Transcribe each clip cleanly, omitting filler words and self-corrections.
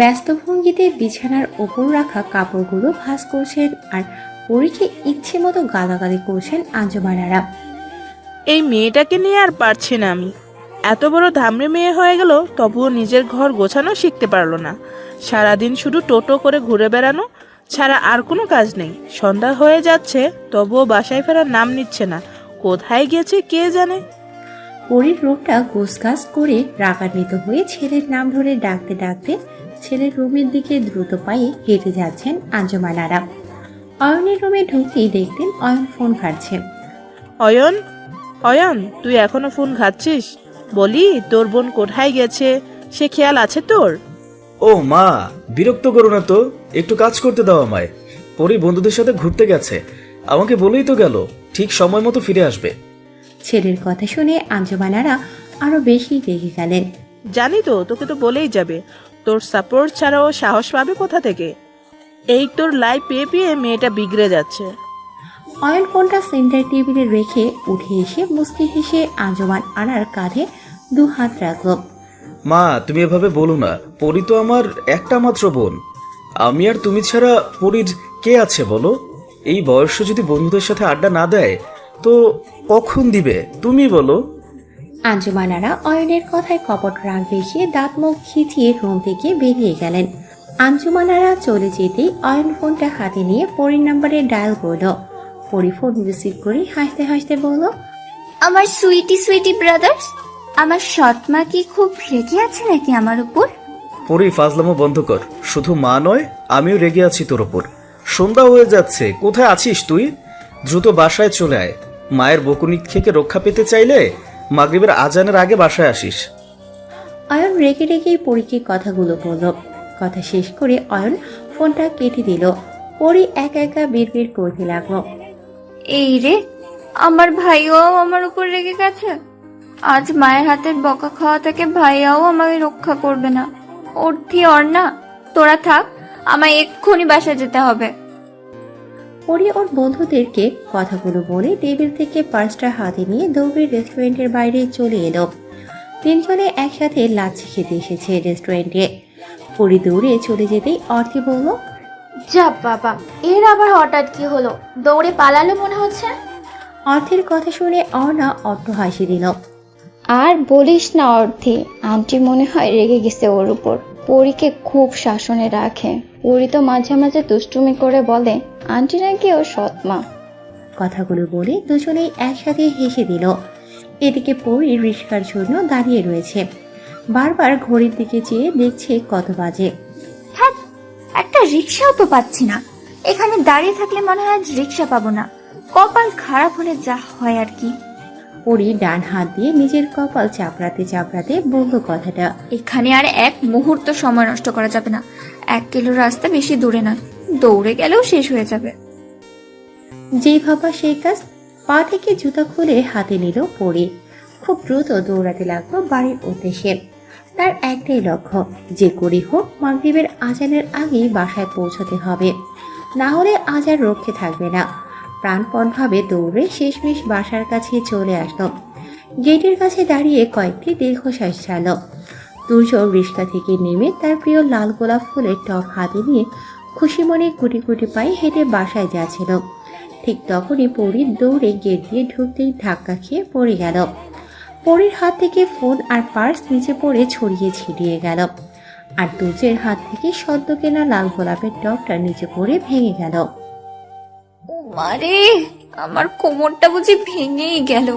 ব্যস্ত ভঙ্গিতে বিছানার ওপর রাখা কাপড়গুলো ভাঁজ করছেন আর পরীকে ইচ্ছে মতো গালাগালি করছেন আঞ্জুমানারা। এই মেয়েটাকে নিয়ে আর পারছি না আমি। এত বড় ধামড়ে মেয়ে হয়ে গেল, তবুও নিজের ঘর গোছানো শিখতে পারলো না। সারাদিন শুধু টোটো করে ঘুরে বেড়ানো ছাড়া আর কোনো কাজ নেই। সন্ধ্যা হয়ে যাচ্ছে, তবুও বাসায় ফেরার নাম নিচ্ছে না। কোথায় গেছে কে জানে। পরীর রূপটা গোছগাছ করে রাগান্বিত হয়ে ছেলের নাম ধরে ডাকতে ডাকতে ছেলের রুমের দিকে দ্রুত পায়ে হেঁটে যাচ্ছেন আঞ্জুমানারা। অয়নের রুমে ঢুকতেই দেখতেন অয়ন ফোন ঘাটছে। অয়ন, অয়ন, তুই এখনো ফোন ঘাটছিস? বলি, তোর বোন কোথায় গেছে সে খেয়াল আছে তোর? ও মা, বিরক্ত করো না তো, একটু কাজ করতে দাও আমায়। পরি বন্ধুদের সাথে ঘুরতে গেছে, আমাকে বলেই তো গেল ঠিক সময় মতো ফিরে আসবে। ছেলের কথা শুনে আঞ্জুমানারা আরো বেশি রেগে গেলেন। জানি তো, তোকে তো বলেই যাবে। তোর সাপোর্ট ছাড়াও সাহস পাবে কোথা থেকে? এই তোর লাইফ পেয়ে পেয়ে মেয়েটা বিগড়ে যাচ্ছে। অয়ন ফোনটা সেন্টার টেবিলে রেখে উঠে এসে মুচকি হেসে আঞ্জুমান আনার কাঁধে দু হাত রাখল। মা, তুমি এভাবে বলো না, পরি তো আমার একটা মাত্র বোন। আমি আর তুমি ছাড়া পরির কে আছে বলো? এই বয়সে যদি বন্ধুদের সাথে আড্ডা না দেয় তো কখন দিবে তুমি বলো? আঞ্জুমানারা অয়নের কথায় কপট রাগ দেখিয়ে দাঁত মুখ খিচিয়ে রুম থেকে বেরিয়ে গেলেন। আঞ্জুমানারা চলে যেতেই অয়ন ফোনটা হাতে নিয়ে পরির নাম্বারে ডায়াল করল। পরি ফোন রিসিভ করে হাসতে হাসতে বলল, আমার সুইটি সুইটি ব্রাদার্স, আমার সৎমা কি খুব রেগে আছে নাকি আমার উপর? পরি, ফাজলামো বন্ধ কর। শুধু মা নয়, আমিও রেগে আছি তোর ওপর। সন্ধ্যা হয়ে যাচ্ছে, কোথায় আছিস তুই? দ্রুত বাসায় চলে আয়। মায়ের বকুনি থেকে রক্ষা পেতে চাইলে মাগরিবের আজানের আগে বাসায় আসিস। অয়ন রেগে রেগেই পরীকে কথাগুলো বলল। কথা শেষ করে অয়ন ফোনটা কেটে দিল। পরি একা একা বিড়বিড় করতে লাগলো, এই রে, আমার ভাইও আমার উপর রেগে গেছে। আজ মায়ের হাতের বকা খাওয়া থেকে ভাইয়াও আমাকে রক্ষা করবে না। অর্থি অর্ণা, তোরা থাক, আমায় এক্ষুনি বাসা যেতে হবে। পরি ওর বন্ধুদেরকে কথাগুলো বলে টেবিল থেকে পার্সটা হাতে নিয়ে দৌড়ে রেস্টুরেন্টের বাইরে চলে এলো। তিনজনে একসাথে লাচ্ছি খেতে এসেছে রেস্টুরেন্টে। পরি দৌড়ে চলে যেতেই অর্থি বলল, যা বাবা, এর আবার হঠাৎ কি হলো? দৌড়ে পালালো মনে হচ্ছে। অর্থের কথা শুনে অর্ণা অট্ট হাসি দিল। আর বলিস না অর্থে, আন্টি মনে হয় রেগে গেছে ওর উপর। পরীকে খুব শাসনে রাখে। পরী তো মাঝে মাঝে দুষ্টুমি করে বলে আন্টি নাকি ওর সৎমা। কথাগুলো বলে দুজনেই একসাথে হেসে দিল। এদিকে পরি রিস্কার জন্য দাঁড়িয়ে রয়েছে। বারবার ঘড়ির দিকে চেয়ে দেখছে কত বাজে। থাক, একটা রিক্সাও তো পাচ্ছি না। এখানে দাঁড়িয়ে থাকলে মনে হয় আজ রিক্সা পাবো না। কপাল খারাপ হলে যা হয় আর কি। পরি ডান হাত দিয়ে নিজের কপাল চাপড়াতে চাপড়াতে বলল কথাটা। এখানে আর এক মুহূর্ত সময় নষ্ট করা যাবে না। 1 কিলো রাস্তা বেশি দূরে নয়, দৌড়ে গেলেও শেষ হয়ে যাবে। যেই ভাবা সেই কাজ। পা থেকে জুতা খুলে হাতে নিল পরি। খুব দ্রুত দৌড়াতে লাগলো বাড়ির উদ্দেশ্যে। তার একটাই লক্ষ্য, যে করি হোক মাগরিবের আজানের আগেই বাসায় পৌঁছতে হবে, না হলে আজ আর রক্ষে থাকবে না। প্রাণপণভাবে দৌড়ে শেষমেশ বাসার কাছে চলে আসলো। গেটের কাছে দাঁড়িয়ে কয়েকটি দীর্ঘশ্বাস ছাড়ল। দুর্য রিক্সা থেকে নেমে তার প্রিয় লাল গোলাপ ফুলের টব হাতে নিয়ে খুশি মনে গুটি গুটি পায়ে হেঁটে বাসায় যাচ্ছিল। ঠিক তখনই পরীর দৌড়ে গেট দিয়ে ঢুকতেই ধাক্কা খেয়ে পড়ে গেল। পরীর হাত থেকে ফোন আর পার্স নিচে পড়ে ছড়িয়ে ছিটিয়ে গেল। আর দুর্যের হাত থেকে সদ্য কেনা লাল গোলাপের টবটা নিচে পড়ে ভেঙে গেল। ও মারে, আমার কোমরটা বুঝি ভেঙেই গেল।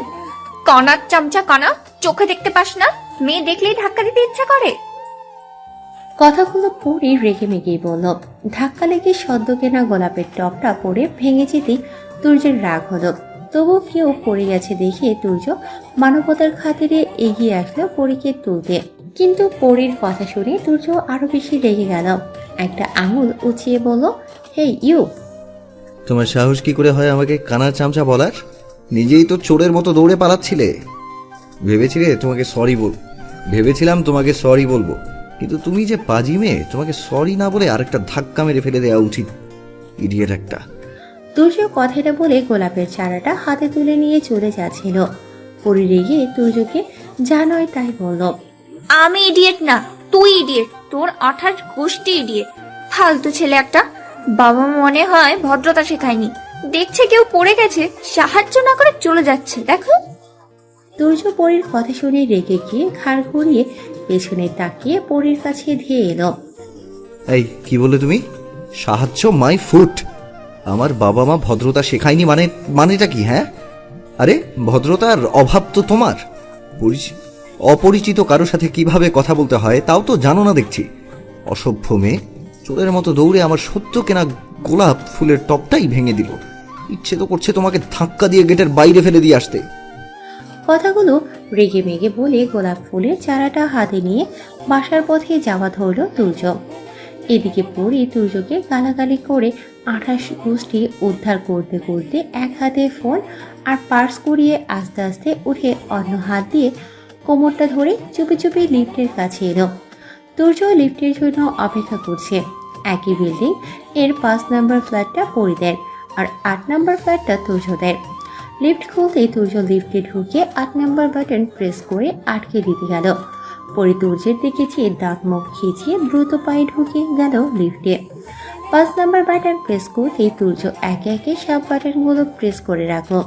কানার চামচা কানা, চোখে দেখতে পাস না? মেয়ে দেখলেই ধাক্কা দিতে ইচ্ছা করে। কথাগুলো পরি রেগে মেগেই বলল। ধাক্কা লেগে সদ্য কেনা গোলাপের টবটা পড়ে ভেঙে যেতেই দুর্যের রাগ হলো। তবু কেউ পড়ে গেছে দেখে দুর্য মানবতার খাতিরে এগিয়ে আসলো পরীকে তুলতে। কিন্তু পরীর কথা শুনে দুর্য আরো বেশি রেগে গেল। একটা আঙুল উঁচিয়ে বলল, হে ইউ, তোমার সাহস কি করে হয় আমাকে কানার চামচা বলার? নিজেই তো চোরের মতো দৌড়ে পালাচ্ছিলে। ভেবেছিলাম তোমাকে সরি বলবো, কিন্তু তুমি যে পাজি মেয়ে, তোমাকে সরি না বলে আরেকটা ধাক্কা মেরে ফেলে দেওয়া উচিত। ইডিয়েট একটা। দুর্য কথাটা বলে গোলাপের চারাটা হাতে তুলে নিয়ে চলে যাচ্ছিল। পরি রেগে তুর্যকে যা নয় তাই বলল। আমি ইডিয়েট না, তুই ইডিয়েট। তোর 28 গোষ্ঠী ইডিয়েট, ফালতু ছেলে একটা। বাবা মনে হয় ভদ্রতা শেখায়নি, দেখছে কেউ পড়ে গেছে, সাহায্য না করে চলে যাচ্ছে। দেখো। তুর্য পরীর কথা শুনে রেগে গিয়ে ঘাড় ঘুরিয়ে পেছনে তাকিয়ে পরীর কাছে ধেয়ে এলো। এই কি বলে তুমি? সাহায্য মাই ফুট। আমার বাবা মা ভদ্রতা শেখায়নি মানেটা কি? হ্যাঁ, আরে ভদ্রতার অভাব তো তোমার। অপরিচিত কারোর সাথে কিভাবে কথা বলতে হয় তাও তো জানো না দেখছি। অসভ্য মেয়ে, চোরের মতো দৌড়ে আমার সদ্য কেনা গোলাপ ফুলের টপটাই ভেঙে দিল। ইচ্ছে তো করছে তোমাকে ধাক্কা দিয়ে গেটের বাইরে ফেলে দিয়ে আসতে। কথাগুলো রেগে মেগে বলে গোলাপ ফুলের চারাটা হাতে নিয়ে বাসার পথে যাওয়া ধরল তুর্য। এদিকে পরি তুর্যকে গালাগালি করে 28 গোষ্ঠী উদ্ধার করতে করতে এক হাতে ফোন আর পার্স কুড়িয়ে আস্তে আস্তে উঠে অন্য হাত দিয়ে কোমরটা ধরে চুপি চুপি লিফটের কাছে এলো। তুর্য লিফটের জন্য অপেক্ষা করছে। একই বিল্ডিং এর 5 নম্বর ফ্ল্যাটটা পরিদের আর 8 নম্বর ফ্ল্যাটটা তুর্যদের। লিফট খুলতেই তুর্য লিফটে ঢুকে 8 নম্বর বাটন প্রেস করে আটকে দিতে গেল। পরে তুর্যের দিকে চেয়ে দাঁত মুখ খিচিয়ে দ্রুত পায়ে ঢুকে গেল লিফটে। 5 নম্বর বাটন প্রেস করতেই তুর্য একে একে সব বাটনগুলো প্রেস করে রাখলো।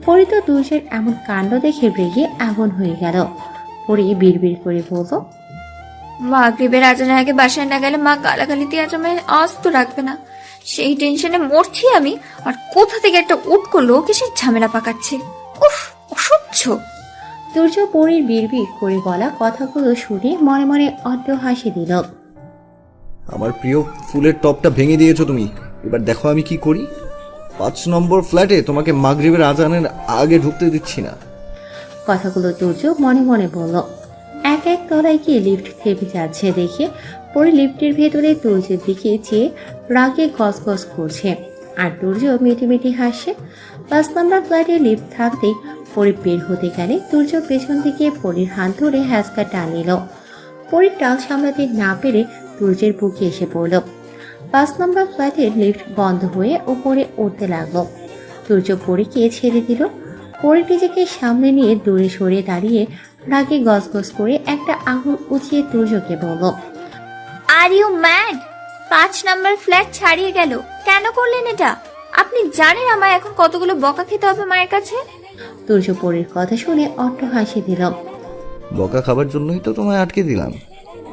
পরে তো তুর্যের এমন কাণ্ড দেখে রেগে আগুন হয়ে গেল। পরে বিড়বিড় করে বলল, মাগরিবের আজানের আগে বাসায় না গেলে মা গালাগালি দিয়ে আজ আমায় আস্ত রাখবে না। সেই টেনশনে মরছি আমি, আর কোথা থেকে একটা উটকো লোক এসে ঝামেলা পাকাচ্ছে। উফ, অসহ্য। তুর্য পরীর বিড়বিড় করে বলা কথাগুলো শুনে মনে মনে অদ্য হাসি দিল। আমার প্রিয় ফুলের টপটা ভেঙে দিয়েছো তুমি, এবার দেখো আমি কি করি। 5 নম্বর ফ্ল্যাটে তোমাকে মাগরিবের আজানের আগে ঢুকতে দিচ্ছি না। কথাগুলো তুর্য মনে মনে বলল। এক এক তলায় গিয়ে লিফট থেমে যাচ্ছে দেখে পরে লিফটের ভেতরে তুর্যের দিকে চেয়ে রাগে গসগস করছে আর তুর্য মিটি মিটি হাসছে। 5 নম্বর ফ্ল্যাটে লিফট থাকতেই পরে বের হতে গেলে তুর্য পেছন থেকে পরীর হাত ধরে হ্যাঁচকা টান নিল। পরীর টাল সামলাতে না পেরে তুর্যের বুকে এসে পড়ল। 5 নম্বর ফ্ল্যাটের লিফট বন্ধ হয়ে উপরে উঠতে লাগলো। তুর্য পরীকে ছেড়ে দিল। পরে নিজেকে সামনে নিয়ে দূরে সরে দাঁড়িয়ে রাগে গসগস করে একটা আঙুল উঁচিয়ে তুর্যকে বলল, আর ইউ ম্যাড? 5 নম্বর ফ্ল্যাট ছাড়িয়ে গেল, কেন করলেন এটা? আপনি জানেন আমায় এখন কতগুলো বকা খেতে হবে মায়ের কাছে? তুর্য পরীর কথা শুনে অট্ট হাসি দিল। বকা খাবার জন্যই তো তোমায় আটকে দিলাম।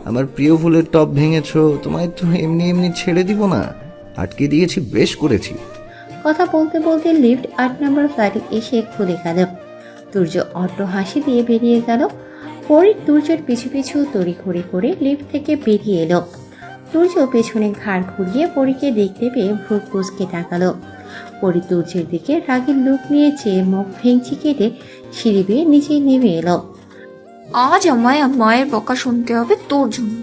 আমার প্রিয় ফুলের টপ ভেঙেছো, তোমায় তো এমনি এমনি ছেড়ে দিব না, আটকে দিয়েছি, বেশ করেছি। কথা বলতে বলতে লিফট 8 নম্বর ফ্ল্যাটে এসে খুলে গেল। তুর্য অট্ট হাসি দিয়ে বেরিয়ে গেল। পরে তুর্যের পিছু পিছু তড়িঘড়ি করে লিফট থেকে বেরিয়ে এলো। তুর্য পেছনে ঘাড় ঘুরিয়ে পরীকে দেখতে পেয়ে ভ্রু কুঁচকে তাকালো। পরি তুর্যের দিকে রাগের লুক নিয়ে চেয়ে মুখ ভেঙচি কেটে সিঁড়ি বেয়ে নিচে নেমে এলো। আজ আমায় মায়ের বকা শুনতে হবে তোর জন্য।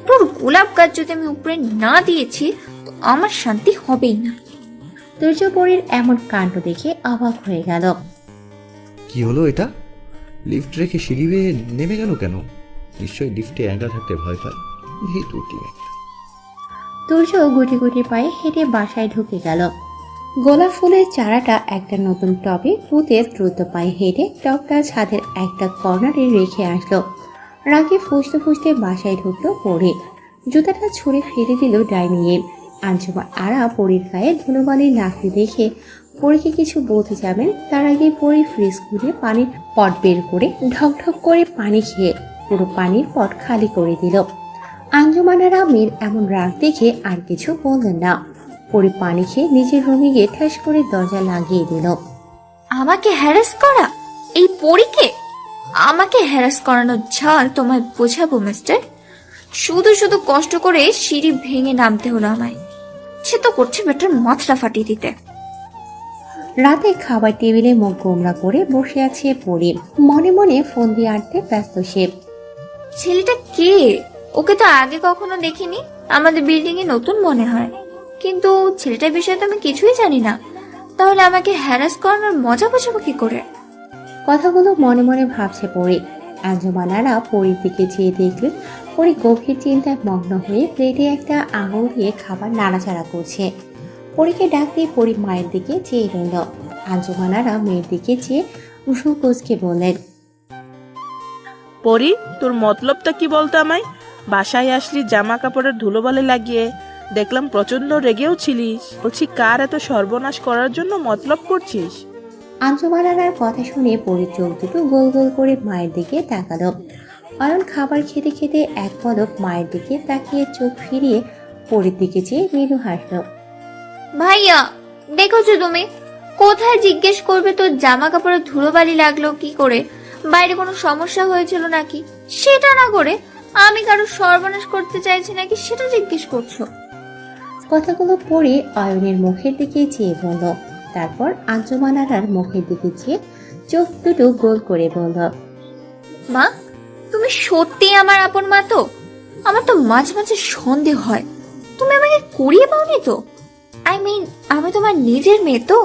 তোর গোলাপ গাছ যদি আমি উপরে না দিয়েছি তো আমার শান্তি হবেই না। তুর্য পরীর এমন কাণ্ড দেখে অবাক হয়ে গেল। কি হলো এটা? লিফট রেখে সিঁড়ি বেয়ে নেমে গেল কেন? নিশ্চয়ই লিফটে একা থাকতে ভয় পায়। তুর্য গুটি গুটি পায়ে হেঁটে বাসায় ঢুকে গেল। গোলাপ ফুলের চারাটা একটা নতুন টবে পুঁতে দ্রুত পায়ে হেঁটে টবটা ছাদের একটা কর্নারে রেখে আসলো। রাগে ফুসতে ফুসতে বাসায় ঢুকলো পরে। জুতাটা ছুঁড়ে ফেলে দিল ডাইনিংয়ে। আঞ্জুমা আরা পরীর গায়ে ধুলোবালি লাগতে দেখে পরীকে কিছু বলতে যাবেন তার আগে পরী ফ্রিজ খুলে পানির পট বের করে ঢক ঢক করে পানি খেয়ে পুরো পানির পট খালি করে দিল। আঞ্জুমানারা মেয়ের এমন রাগ দেখে আর কিছু বললেন না। পরে পানি খেয়ে নিজের রুমে গিয়ে ঠাস করে দরজা লাগিয়ে দিল। আমাকে হ্যারাস করা? এই পরীকে আমাকে হ্যারাস করানোর ঝাল তোমায় বোঝাবো মিস্টার। শুধু শুধু কষ্ট করে সিঁড়ি ভেঙে নামতে হলো আমায়। সে তো করছে বেটার মাথাটা ফাটিয়ে দিতে। রাতে খাবার টেবিলে মুখ গোমরা করে বসে আছে পরি। মনে মনে ফোন দিয়ে আনতে ব্যস্ত সে। ছেলেটা কে? ওকে তো আগে কখনো দেখিনি। আমাদের বিল্ডিং এ নতুন মনে হয়, কিন্তু ছেলেটার বিষয়ে তো আমি কিছুই জানি না। তাহলে আমাকে হ্যারাস করানোর মজা বোঝাবো কি করে? কথাগুলো মনে মনে ভাবছে পরি। আঞ্জুমানারা পরির দিকে চেয়ে দেখলেন পরি গভীর চিন্তায় মগ্ন হয়ে প্লেটে একটা আঙুল দিয়ে খাবার নাড়াচাড়া করছে। পরীকে ডাক দিয়ে পরি মায়ের দিকে চেয়ে রইল। আঞ্জুমানারা মেয়ের দিকে চেয়ে উষু কোচকে বললেন, পরি, তোর মতলবটা কি বলতো আমায়? বাসায় আসলি জামা কাপড়ের ধুলোবালি লাগিয়ে, দেখলাম প্রচন্ড রেগেও ছিলিস। বলছি, কার এত সর্বনাশ করার জন্য মতলব করছিস? আঞ্জুমান আরার কথা শুনে পরীর চোখ দুটো গোল গোল করে মায়ের দিকে তাকালো। অয়ন খাবার খেতে খেতে এক পলক মায়ের দিকে তাকিয়ে চোখ ফিরিয়ে পরীর দিকে চেয়ে মৃদু হাসলো। ভাইয়া, দেখেছো তুমি? কোথায় জিজ্ঞেস করবে তোর জামা কাপড়ে ধুলোবালি লাগলো কি করে, বাইরে কোনো সমস্যা হয়েছিল নাকি, সেটা না করে আমি কারো সর্বনাশ করতে চাইছি নাকি সেটা জিজ্ঞেস করছো। কথাগুলো পরে অয়নের মুখের দিকে চেয়ে বলল, তারপর আঞ্জুমান আরার মুখের দিকে চেয়ে চোখ দুটো গোল করে বলল, মা, তুমি সত্যি আমার আপন মা তো? আমার তো মাঝে মাঝে সন্দেহ হয় তুমি আমাকে কুড়িয়ে পাওনি তো। আই মিন, আমি তোমার নিজের মেয়ে তো।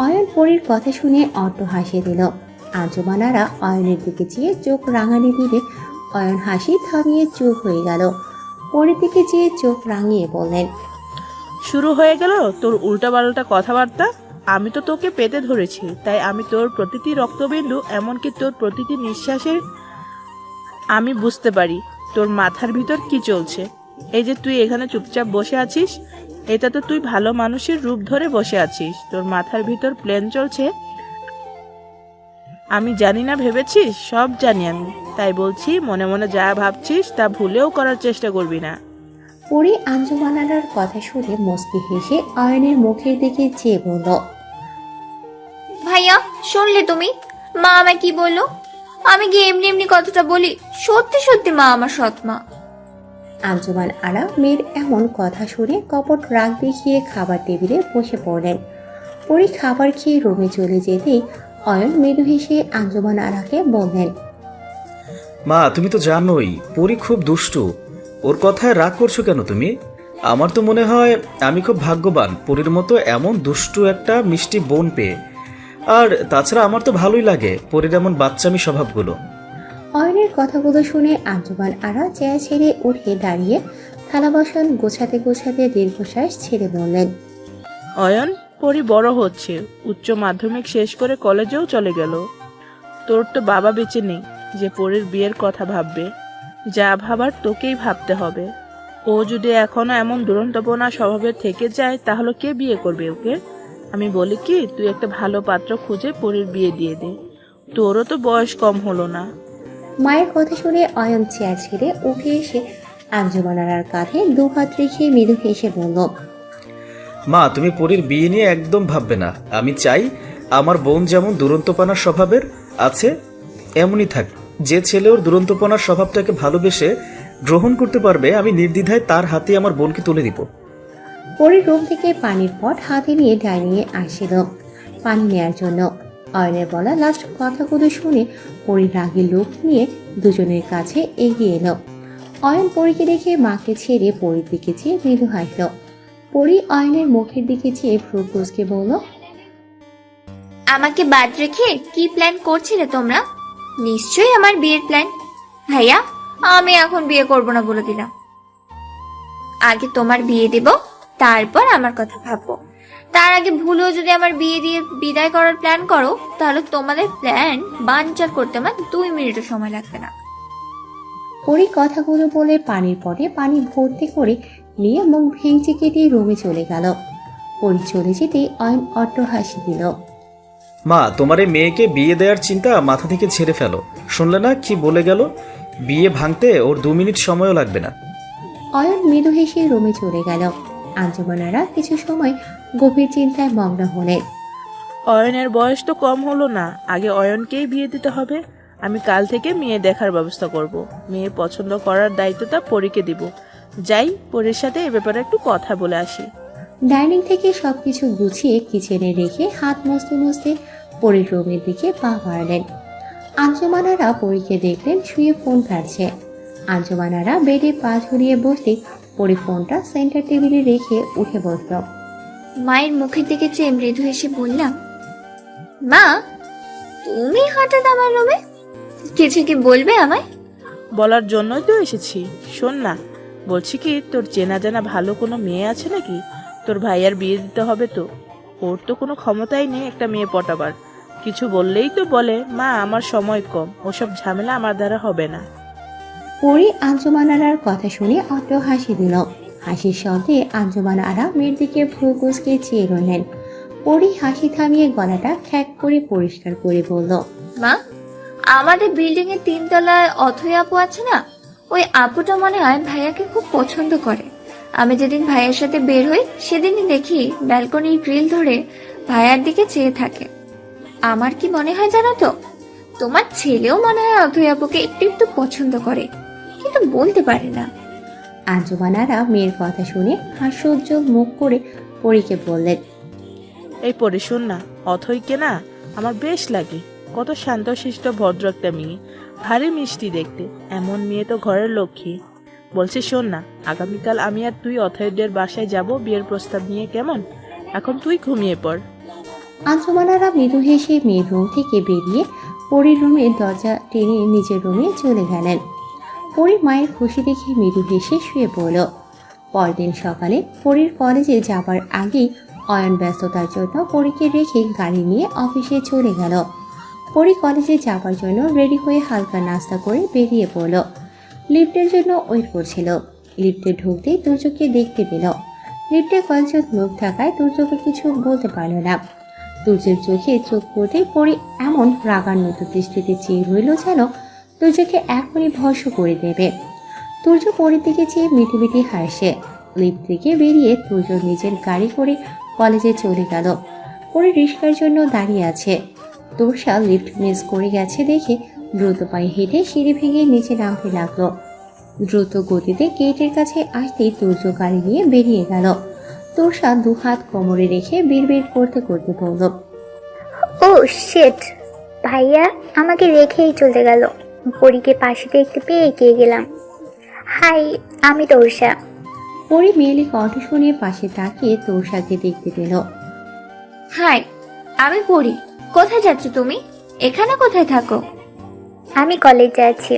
অয়ন পরীর কথা শুনে অট্ট হাসি দিল। আঞ্জুমান আরা অয়নের দিকে চেয়ে চোখ রাঙানি দিলে অয়ন হাসি থামিয়ে চুপ হয়ে গেল। পরীর দিকে চেয়ে চোখ রাঙিয়ে বললেন, শুরু হয়ে গেল তোর উল্টাপাল্টা কথাবার্তা। আমি তো তোকে পেতে ধরেছি, তাই আমি তোর প্রতিটি রক্তবিন্দু, এমনকি তোর প্রতিটি নিঃশ্বাসের আমি বুঝতে পারি তোর মাথার ভিতর কি চলছে। এই যে তুই এখানে চুপচাপ বসে আছিস, এটা তো তুই ভালো মানুষের রূপ ধরে বসে আছিস। তোর মাথার ভিতর প্লেন চলছে, আমি জানি না ভেবেছিস? সব জানি আমি, তাই বলছি মনে মনে যা ভাবছিস তা ভুলেও করার চেষ্টা করবি না। পরী আঞ্জুমান আরার কথা শুনে মুচকি হেসে অয়নের মুখের দিকে চেয়ে বলল, ভাইয়া, শুনলে তুমি মা আমায় কি বললো? আমি কি এমনি এমনি কথাটা বলি? সত্যি সত্যি মা আমার সৎ মা। আঞ্জুমান আরা মেয়ের এমন কথা শুনে কপট রাগ দেখিয়ে খাবার টেবিলে বসে পড়লেন। পরী খাবার খেয়ে রুমে চলে যেতেই অয়ন মৃদু হেসে আঞ্জুমান আরাকে বললেন, মা, তুমি তো জানোই পরি খুব দুষ্টু। ওর কথায় রাগ করছো কেন তুমি? আমার তো মনে হয় আমি খুব ভাগ্যবান পরির মতো এমন দুষ্টু একটা মিষ্টি বোন পেয়ে। আর তাছাড়া আমার তো ভালোই লাগে পরির এমন বাচ্চামি স্বভাবগুলো। অয়নের কথাগুলো শুনে আঞ্জুমান আরা চেয়ার ছেড়ে উঠে দাঁড়িয়ে থালা বাসন গোছাতে গোছাতে দীর্ঘশ্বাস ছেড়ে বললেন, অয়ন, পরি বড় হচ্ছে, উচ্চ মাধ্যমিক শেষ করে কলেজেও চলে গেল। তোর তো বাবা বেঁচে নেই যে পরির বিয়ের কথা ভাববে। যা ভাবার তোকেই ভাবতে হবে। ও যদি এখনো এমন দুরন্তপনা স্বভাবের থেকে যায়, তাহলে কে বিয়ে করবে ওকে? আমি বলি কি, তুই একটা ভালো পাত্র খুঁজে পরির বিয়ে দিয়ে দে। তোরও তো বয়স কম হলো না। মায়ের কথা শুনে অয়ন চেয়ার ছেড়ে উঠে এসে আঞ্জুমান আরার কাঁধে দু হাত রেখে মৃদু হেসে বলল, মা, তুমি পরির বিয়ে নিয়ে একদম ভাববে না। আমি চাই আমার বোন যেমন দুরন্তপনার স্বভাবের আছে এমনই থাক। যে ছেলে ওর দুরন্তপনার স্বভাবটাকে ভালোবেসে গ্রহণ করতে পারবে, আমি নির্দ্বিধায় তার হাতে আমার বোনকে তুলে দিব। পরীর রুম থেকে পানির পট হাতে নিয়ে ডাইনিংয়ে আসছিল পানি নেয়ার জন্য। অয়নের বলা লাস্ট কথাগুলো শুনে পরীর রাগী লোক নিয়ে দুজনের কাছে এগিয়ে এলো। অয়ন পরীকে দেখে মাকে ছেড়ে পরীর দিকে চেয়ে মৃদু হাসল। পরী অয়নের মুখের দিকে চেয়ে ভ্রু কুঁচকে বলল, আমাকে বাদ রেখে কি প্ল্যান করছিলে তোমরা? নিশ্চয়ই আমার বিয়ের প্ল্যান। ভাইয়া, আমি এখন বিয়ে করব না বলে দিলাম। আগে তোমার বিয়ে দেব, তারপর আমার কথা ভাববো। তার আগে ভুলেও যদি আমার বিয়ে দিয়ে বিদায় করার প্ল্যান করো, তাহলে তোমাদের প্ল্যান বানচাল করতে আমার 2 মিনিটও সময় লাগবে না। পরী কথাগুলো বলে পানির পটে পানি ভর্তি করে নিয়ে মুখ ভেঙচি কেটে রুমে চলে গেল। পরী চলে যেতেই অয়ন অট্ট হাসি দিল। মা, তোমার এই মেয়েকে বিয়ে দেওয়ার চিন্তা মাথা থেকে ছেড়ে ফেলো। শুনলে না কি বলে গেল? বিয়ে ভাঙতে ওর 2 মিনিট সময়ও লাগবে না। অয়ন মৃদু হেসে রুমে চলে গেল। আঞ্জুমান আরা কিছু সময় গভীর চিন্তায় মগ্ন হলেন। অয়নের বয়স তো কম হলো না, আগে অয়নকেই বিয়ে দিতে হবে। আমি কাল থেকে মেয়ে দেখার ব্যবস্থা করব। মেয়ে পছন্দ করার দায়িত্বটা পরীকে দিব। যাই, পরীর সাথে এ ব্যাপারে একটু কথা বলে আসি। ডাইনিং থেকে সবকিছু গুছিয়ে কিচেনে রেখে হাত মুছতে মুছতে পরীর রুমের দিকে পা বাড়ালেন। আঞ্জুমান আরা পরীকে দেখলেন শুয়ে ফোন ঘাটছে। আঞ্জুমান আরা বেডে পা ঝুলিয়ে বসতে পরী ফোনটা সেন্টার টেবিলে রেখে উঠে বসল। মায়ের মুখের দিকে চেয়ে মৃদু হেসে বললাম, মা, তুমি হঠাৎ আমার রুমে? কিছু কি বলবে আমায়? বলার জন্যই তো এসেছি। শোন না, বলছি কি, তোর চেনা জানা ভালো কোনো মেয়ে আছে নাকি? তোর ভাইয়ার বিয়ে দিতে হবে তো। ওর তো কোনো ক্ষমতাই নেই একটা মেয়ে পটাবার। কিছু বললেই তো বলে মা আমার সময় কম, ওসব ঝামেলা আমার দ্বারা হবে না। পরি আঞ্জুমান আরার কথা শুনে অত হাসি দিল। হাসির শব্দে আঞ্জুমান আরা মেয়ের দিকে ভ্রু কুঁচকে চেয়ে রইলেন। পরি হাসি থামিয়ে গলাটা খ্যাক করে পরিষ্কার করে বলল, মা, আমাদের বিল্ডিং এর 3 তলায় অথৈ আপু আছে না, ওই আপুটা মনে হয় ভাইয়াকে খুব পছন্দ করে। আমি যেদিন ভাইয়ের সাথে বের হই সেদিনই দেখি ব্যালকনির গ্রিল ধরে ভাইয়ার দিকে চেয়ে থাকে। আমার কি মনে হয় জানো তো, তোমার ছেলেও মনে হয় অথৈ আপুকে একটু একটু পছন্দ করে, কিন্তু বলতে পারে না। আঞ্জুমান আরা মেয়ের কথা শুনে হাস্যোজ্জ্বল মুখ করে পরীকে বললেন, এই পরে শোন না, অথৈকে না আমার বেশ লাগে। কত শান্তশিষ্ট ভদ্র একটা মেয়ে, ভারী মিষ্টি দেখতে। এমন মেয়ে তো ঘরের লক্ষ্মী। বলছি শোন না, আগামীকাল আমি আর তুই অথৈদের বাসায় যাব বিয়ের প্রস্তাব নিয়ে, কেমন? এখন তুই ঘুমিয়ে পড়। আঞ্জুমান আরা মৃদু হেসে মেয়ের রুম থেকে বেরিয়ে পরীর রুমের দরজা টেনে নিজের রুমে চলে গেলেন। পরী মায়ের খুশি দেখে মৃদু হেসে শুয়ে পড়ল। পরদিন সকালে পরীর কলেজে যাবার আগেই অয়ন ব্যস্ততার জন্য পরীকে রেখে গাড়ি নিয়ে অফিসে চলে গেল। পরী কলেজে যাবার জন্য রেডি হয়ে হালকা নাস্তা করে বেরিয়ে পড়ল। লিফটের জন্য ওয়েট করছিল। লিফটে ঢুকতেই দুর্যোগকে দেখতে পেল। লিফটে কয়েকজন লোক থাকায় দুর্যোগকে কিছু বলতে পারল না। দুর্যোগ চোখে চোখ পড়তেই পরী এমন রাগান্বিত দৃষ্টিতে চেয়ে রইল যেন দুর্যোগকে এখনই ভস্ম করে দেবে। দুর্য পরীর দিকে চেয়ে মিটিমিটি হাসে। লিফট থেকে বেরিয়ে দুর্য নিজের গাড়ি করে কলেজে চলে গেল। পরী রিক্সার জন্য দাঁড়িয়ে আছে। তোরসা লিফট মিস করে গেছে দেখে দ্রুত পায়ে হেঁটে সিঁড়ি ভেঙে নিচে নামতে লাগলো। দ্রুত গতিতে গেটের কাছে আসতেই দুর্য গাড়ি নিয়ে বেরিয়ে গেল। তোরসা দুহাত কোমরে রেখে বিড়বিড় করতে করতে বলল, ও শিট, ভাইয়া আমাকে রেখেই চলে গেল। পরীকে পাশে দেখতে পেয়ে এগিয়ে গেলাম। হাই, আমি তোরসা। পরী মেয়েলি কণ্ঠ শুনে পাশে তাকিয়ে তোরসাকে দেখতে পেল। হাই, আমি পড়ি। কোথায় যাচ্ছ তুমি? এখানে কোথায় থাকো? আমি কলেজ যাচ্ছি।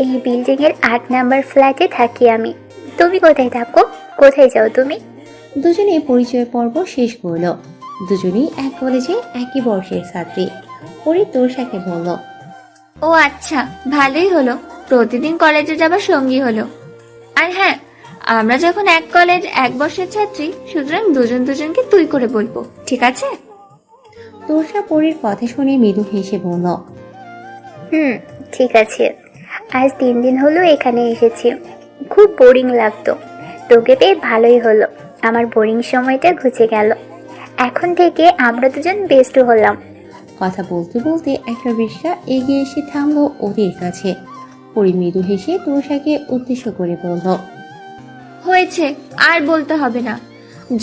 এই বিল্ডিং এর 8 নাম্বার ফ্ল্যাটে থাকি আমি। তুমি কোথায় থাকো? কোথায় যাও তুমি? দুজনে পরিচয় পর্ব শেষ করলো। দুজনেই এক কলেজে একই বর্ষের ছাত্রী। পরী তোরসাকে বলল, ও আচ্ছা, ভালোই হলো, প্রতিদিন কলেজে যাবার সঙ্গী হলো। আর হ্যাঁ, আমরা যখন এক কলেজ এক বর্ষের ছাত্রী, সুতরাং দুজন দুজনকে তুই করে বলবো, ঠিক আছে? তোরসা পরীর কথা শুনে মৃদু হেসে বলল, ঠিক আছে। আজ 3 দিন হলো এখানে এসেছি। খুব বোরিং লাগতো। তোকে পেয়ে ভালোই হলো। আমার বোরিং সময়টা ঘুচে গেল। এখন থেকে আমরা দুজন বেস্ট হলাম। কথা বলতে বলতে একটা রিক্সা এগিয়ে এসে থামলো ওদের কাছে। পরী মৃদু হেসে তোরসাকে উদ্দেশ্য করে বলল, হয়েছে, আর বলতে হবে না।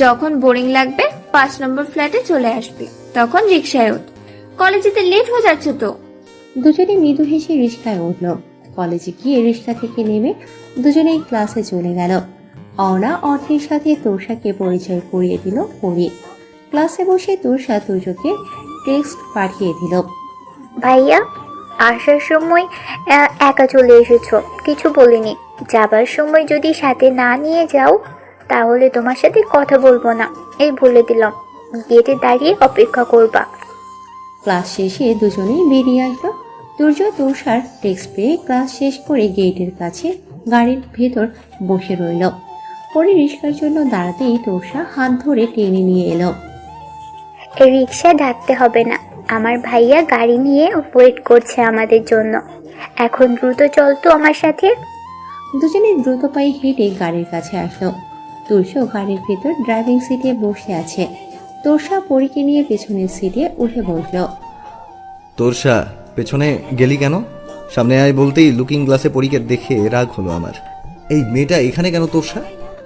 যখন বোরিং লাগবে 5 নম্বর ফ্ল্যাটে চলে আসবে, তখন রিক্সায় ওঠ। কলেজেতে লেট হয়ে যাচ্ছে তো। দুজনে মৃদু হেসে রিক্সায় উঠল। কলেজে গিয়ে রিক্সা থেকে নেমে দুজনেই ক্লাসে চলে গেল। অনা অর্থের সাথে তোরসাকে পরিচয় করিয়ে দিল পরী। ক্লাসে বসে তোরসা দুজনকে টেক্সট পাঠিয়ে দিল, ভাইয়া, আসার সময় একা চলে এসেছো, কিছু বলিনি। যাবার সময় যদি সাথে না নিয়ে যাও তাহলে তোমার সাথে কথা বলবো না, এই বলে দিলাম। গেটে দাঁড়িয়ে অপেক্ষা করবা। ক্লাস শেষে দুজনেই বেরিয়ে আসলো। দুর্য তোরসার টেক্সট পেয়ে ক্লাস শেষ করে গেটের কাছে গাড়ির ভেতর বসে রইল। পরে রিক্সার জন্য দাঁড়াতেই তোরসা হাত ধরে টেনে নিয়ে এলো। রিক্সা ডাকতে হবে না, আমার ভাইয়া গাড়ি নিয়ে ওয়েট করছে আমাদের জন্য। এখন দ্রুত চল তো আমার সাথে। দুজনে দ্রুত পায়ে হেঁটে গাড়ির কাছে আসলো। তুর্য গাড়ির ভেতর ড্রাইভিং সিটে বসে আছে। তোরসা পরীকে নিয়ে পেছনের সিটে উঠে বসলো। তোরসা, পেছনে গেলি কেন? সামনে আয় বলতেই লুকিং গ্লাসে পরীকে দেখে রাগ হলো আমার। এই মেয়েটা এখানে কেন তোরসা?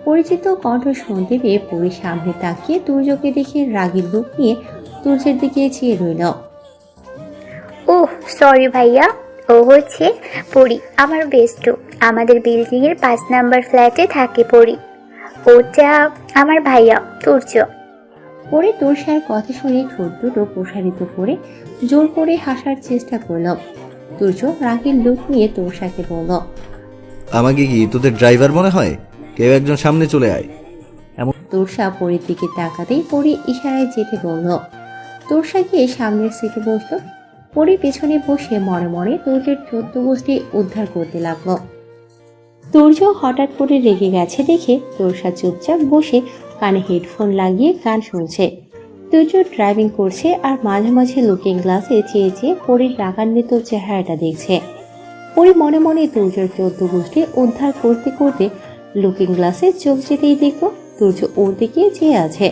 পরিচিত কণ্ঠ শুনতে পেয়ে পরী সামনে তাকিয়ে তুর্যকে দেখে রাগীর রূপ নিয়ে তুর্যের দিকে চেয়ে রইল। ওহ সরি ভাইয়া, ও হচ্ছে পরি, আমার বেস্ট। আমাদের বিল্ডিং এর 5 নাম্বার ফ্ল্যাটে থাকে পরি। ওটা আমার ভাইয়া তুর্য। পরে তোরসার কথা শুনে ঠোঁট দুটো প্রসারিত করে জোর করে হাসার চেষ্টা করল। তুর্য রাগীর লুক নিয়ে তোরসাকে বলল, আমাকে কি তোদের ড্রাইভার মনে হয়? কেউ একজন সামনে চলে আয়। তোরসা পরীর দিকে তাকাতেই পরী ইশারায় যেতে বলল। তোরসা গিয়ে সামনের সিটে বসলো। পরি পেছনে বসে মনে মনে তুর্যের 14 গোষ্ঠী উদ্ধার করতে লাগলো। তুর্য হঠাৎ করে রেগে গেছে দেখে তোরসা চুপচাপ বসে কানে হেডফোন লাগিয়ে গান শুনছে। তুর্য ড্রাইভিং করছে আর মাঝে মাঝে লুকিং গ্লাসে চেয়ে চেয়ে পরির রাগান্বিত চেহারাটা দেখছে। পরি মনে মনে তুর্যের 14 গোষ্ঠী উদ্ধার করতে করতে লুকিং গ্লাসে চোখ যেতেই দেখলো তুর্য ওর দিকে চেয়ে আছে।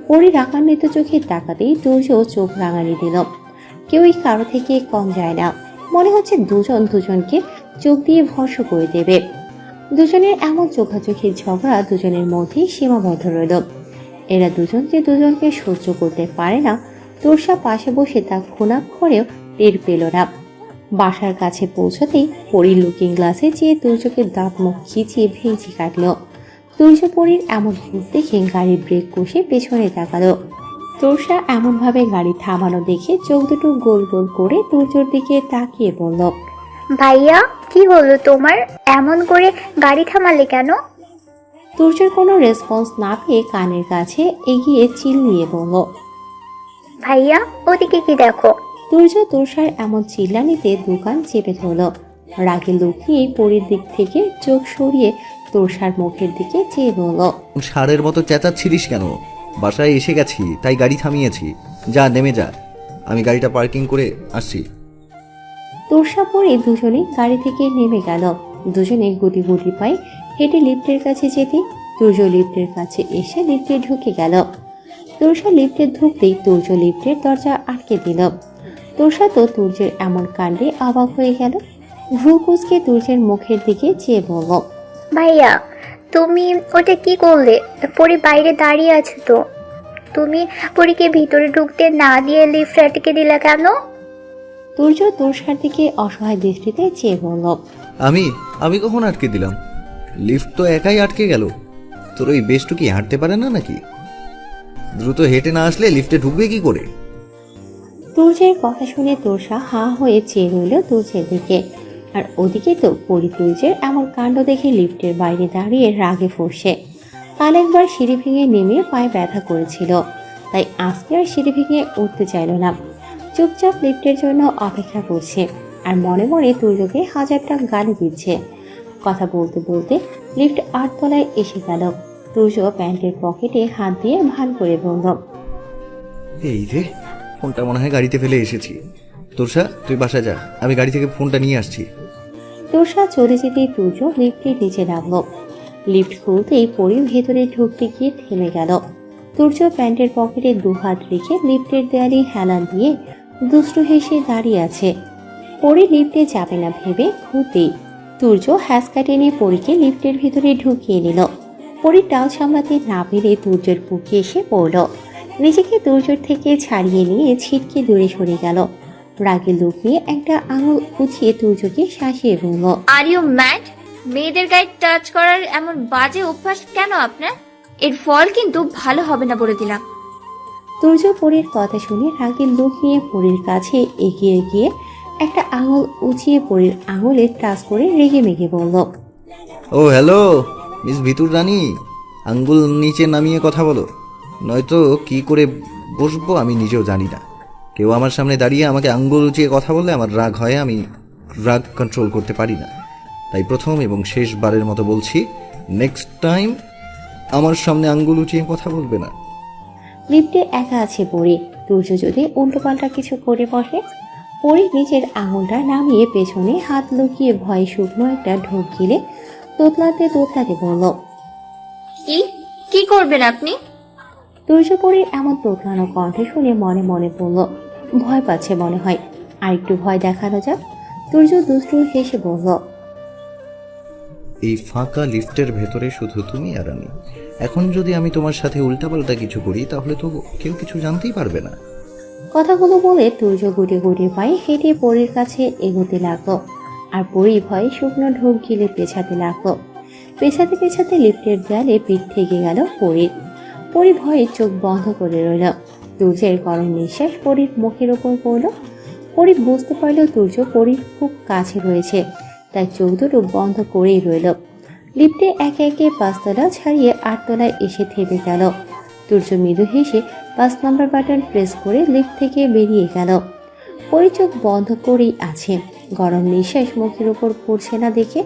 পরি রাগান্বিত চোখে তাকাতেই তুর্য চোখ রাঙানি দিল। কেউই কারো থেকে কম যায় না, মনে হচ্ছে দুজন দুজনকে চোখ দিয়ে ভস্ম করে দেবে। দুজনের এমন চোখাচোখির ঝগড়া দুজনের মধ্যেই সীমাবদ্ধ রইল। এরা দুজন যে দুজনকে সহ্য করতে পারে না, তোরসা পাশে বসে তা ঘুণাক্ষরেও টের পেল না। বাসার কাছে পৌঁছতেই পরি লুকিং গ্লাসে চেয়ে তুর্যকে দাঁত মুখ খিচিয়ে ভেঙচি কাটল। তুর্য পরির এমন ভূত দেখে গাড়ির ব্রেক কষে পেছনে তাকালো। তোরসা এমনভাবে গাড়ি থামানো দেখে চোখ দুটো গোল গোল করে তুর্যর দিকে তাকিয়ে বলল, ভাইয়া কি হলো তোমার? এমন করে গাড়ি থামালে কেন? তুর্যর কোনো রেসপন্স না পেয়ে কানের কাছে এগিয়ে চিল্লিয়ে বলল, ভাইয়া ওদিকে কি দেখো? তুর্য তোরসার এমন চিল্লানিতে দোকান চেপে ধরল। রাগে লুকিয়ে পরির দিক থেকে চোখ সরিয়ে তোরসার মুখের দিকে চেয়ে বলল, ষাঁড়ের মতো চেঁচাচ্ছিলিস কেন? বাসায় এসে গেছি তাই গাড়ি থামিয়েছি, যা নেমে যা, আমি গাড়িটা পার্কিং করে আসছি। তোরসা পরে দুজনে গাড়ি থেকে নেমে গেল। দুজনে গুটি গুটি পায়ে হেঁটে লিফটের কাছে যেতে তুর্য লিফটের কাছে এসে লিফটে ঢুকে গেল। তোরসা লিফটে ঢুকতেই তুর্য লিফটের দরজা আটকে দিল। তোরসা তো তুর্যের এমন কাণ্ডে অবাক হয়ে গেল। ভ্রু কুঁচকে তুর্যের মুখের দিকে চেয়ে বলল, ভাইয়া তুমি ওটা কি করলে? পরি বাইরে দাঁড়িয়ে আছো তো, তুমি পরীকে ভিতরে ঢুকতে না দিয়ে লিফট আটকে দিলা কেন? তুর্য তোরসার দিকে অসহায় দৃষ্টিতে চেয়ে বলল, আমি কখন আটকে দিলাম? লিফট তো একাই আটকে গেল। তোর ওই বেস্টু কি হাঁটতে পারে না নাকি? দ্রুত হেঁটে না আসলে লিফটে ঢুকবে কি করে? তুর্যের কথা শুনে তোরসা হা হয়ে চেয়ে রইল তুর্যের দিকে। আর ওদিকে তো পরি তুর্যের এমন কাণ্ড দেখে লিফটের বাইরে দাঁড়িয়ে রাগে ফুঁসছে। কাল একবার সিঁড়ি ভেঙে নেমে পায়ে ব্যথা করেছিল, তাই আজকে আর সিঁড়ি ভেঙে উঠতে চাইল না। চুপচাপ লিফটের জন্য অপেক্ষা করছে আর মনে মনে তুর্যকে হাজারটা গালি দিচ্ছে। কথা বলতে বলতে লিফট 8 তলায় এসে গেল। তুর্য প্যান্টের পকেটে হাত দিয়ে ভান করে বলল, এই রে, ফোনটা মনে হয় গাড়িতে ফেলে এসেছি। তোরসা তুই বাসা যা, আমি গাড়ি থেকে ফোনটা নিয়ে আসছি। তোরসা চলে যেতেই তুর্য লিফটের নিচে নামলো। লিফট খুলতেই পরি ভেতরে ঢুকতে গিয়ে থেমে গেল। তুর্য প্যান্টের পকেটে 2 হাত রেখে লিফটের দেয়ালে হেলান দিয়ে দুষ্টু হেসে দাঁড়িয়ে আছে। পরি লিফটে যাবে না ভেবে ঘুরতেই তুর্য হ্যাসকা টেনে পরীকে লিফটের ভিতরে ঢুকিয়ে নিল। পরি টাল সামলাতে না পেরে তুর্যের বুকে এসে পড়ল। নিজেকে তুর্যর থেকে ছাড়িয়ে নিয়ে ছিটকে দূরে সরে গেল। রাগে লুকিয়ে একটা আঙুল উঁচিয়ে তুর্যকে শাসিয়ে বলল, আর ইউ ম্যাড? মেয়েদের গায়ে টাচ করার এমন বাজে অভ্যাস কেন আপনার? এর ফল কিন্তু ভালো হবে না বলে দিলাম। তুর্য পরীর কথা শুনে রাগে লুকিয়ে পরীর কাছে এগিয়ে গিয়ে একটা আঙুল উঁচিয়ে পরীর আঙুলে টাচ করে রেগে মেগে বলল, ও হ্যালো মিস ভিতুর রানী, আঙ্গুল নিচে নামিয়ে কথা বলো, নয়তো কি করে বসবো আমি নিজেও জানি না। কেউ আমার সামনে দাঁড়িয়ে আমাকে আঙ্গুল উঁচিয়ে কথা বললে আমার রাগ হয়, আমি রাগ কন্ট্রোল করতে পারি না। তাই প্রথম এবং শেষবারের মতো বলছি, নেক্সট টাইম আমার সামনে আঙ্গুল উঁচিয়ে কথা বলবে না। লিফটে একা আছে পরি, তুর্য যদি উল্টোপাল্টা কিছু করে বসে। পরি নিজের আঙুলটা নামিয়ে পেছনে হাত লুকিয়ে ভয়ে শুকনো একটা ঢোক গিলে তোতলাতে তোতলাতে বলল, কি কি করবেন আপনি? তুর্য পরির এমন তোতলানো কণ্ঠ শুনে মনে মনে বলল, ভয় পাচ্ছে মনে হয়, আর একটু ভয় দেখানো যাক। তুর্য দুষ্টু হেসে বলল, এই ফাঁকা লিফটের ভেতরে শুধু তুমি আর আমি। এখন যদি আমি তোমার সাথে উল্টাপাল্টা কিছু করি তাহলে তো কেউ কিছু জানতেই পারবে না। কথাগুলো বলে তুর্য গুটে গুটে পায়ে হেঁটে পরীর কাছে এগোতে লাগলো। আর পরি ভয়ে শুকনো ঢোক গিলে পেছাতে লাগলো। পেছাতে পেছাতে লিফটের দেয়ালে পিঠ থেকে গেল পরীর। পরি ভয়ে চোখ বন্ধ করে রইল। তুর্যের গরম নিঃশ্বাস পরীর মুখের ওপর পড়ল। পরি বুঝতে পারল তুর্য পরীর খুব কাছে রয়েছে, তাই চোখ দুটো বন্ধ করেই রইল। লিফটে একে একে 5 তলা ছাড়িয়ে 8 তলায় এসে থেমে গেল। তুর্য মৃদু হেসে 5 নম্বর বাটন প্রেস করে লিফট থেকে বেরিয়ে গেল। পরি চোখ বন্ধ করেই আছে, গরম নিঃশ্বাস মুখের উপর পড়ছে না দেখে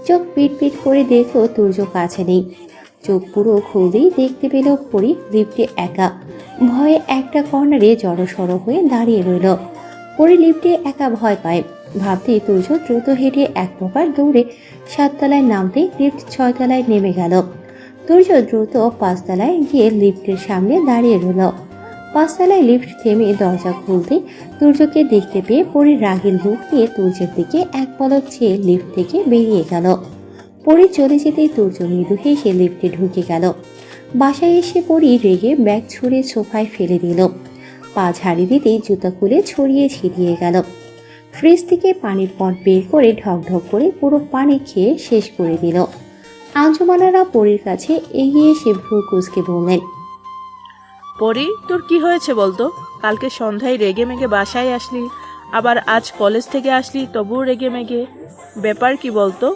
চোখ পিট পিট করে দেখলো তুর্য কাছে নেই। চোখ পুরো খুলতেই দেখতে পেল পরি লিফটে একা, ভয়ে একটা কর্নারে জড়সড় হয়ে দাঁড়িয়ে রইল। পরি লিফটে একা ভয় পায়, ভাবতেই তুর্য দ্রুত হেঁটে এক প্রকার দৌড়ে 7 তলায় নামতেই লিফট 6 তলায় নেমে গেল। তুর্য দ্রুত 5 তলায় গিয়ে লিফটের সামনে দাঁড়িয়ে রইল। 5 তলায় লিফট থেমে দরজা খুলতে তুর্যকে দেখতে পেয়ে পরি রাগের মুখ নিয়ে তুর্যের দিকে এক পলক চেয়ে লিফট থেকে বেরিয়ে গেল। পরি চলে যেতেই তুর্য মৃদু হেসে লিফটে ঢুকে গেল। বাসায় এসে পরি রেগে ব্যাগ ছুঁড়ে সোফায় ফেলে দিল। পা ঝাড়ি দিতেই জুতা খুলে ছড়িয়ে ছিটিয়ে গেল। ফ্রিজ থেকে পানির পট বের করে ঢক ঢক করে পুরো পানি খেয়ে শেষ করে দিল। আঞ্জুমানারা পরির কাছে এগিয়ে এসে ভ্রু কুঁচকে বললেন, পরি, তোর কি হয়েছে বলতো? কালকে সন্ধ্যায় রেগে মেগে বাসায় আসলি, আবার আজ কলেজ থেকে আসলি তবুও রেগে মেগে, ব্যাপার কি বলতো?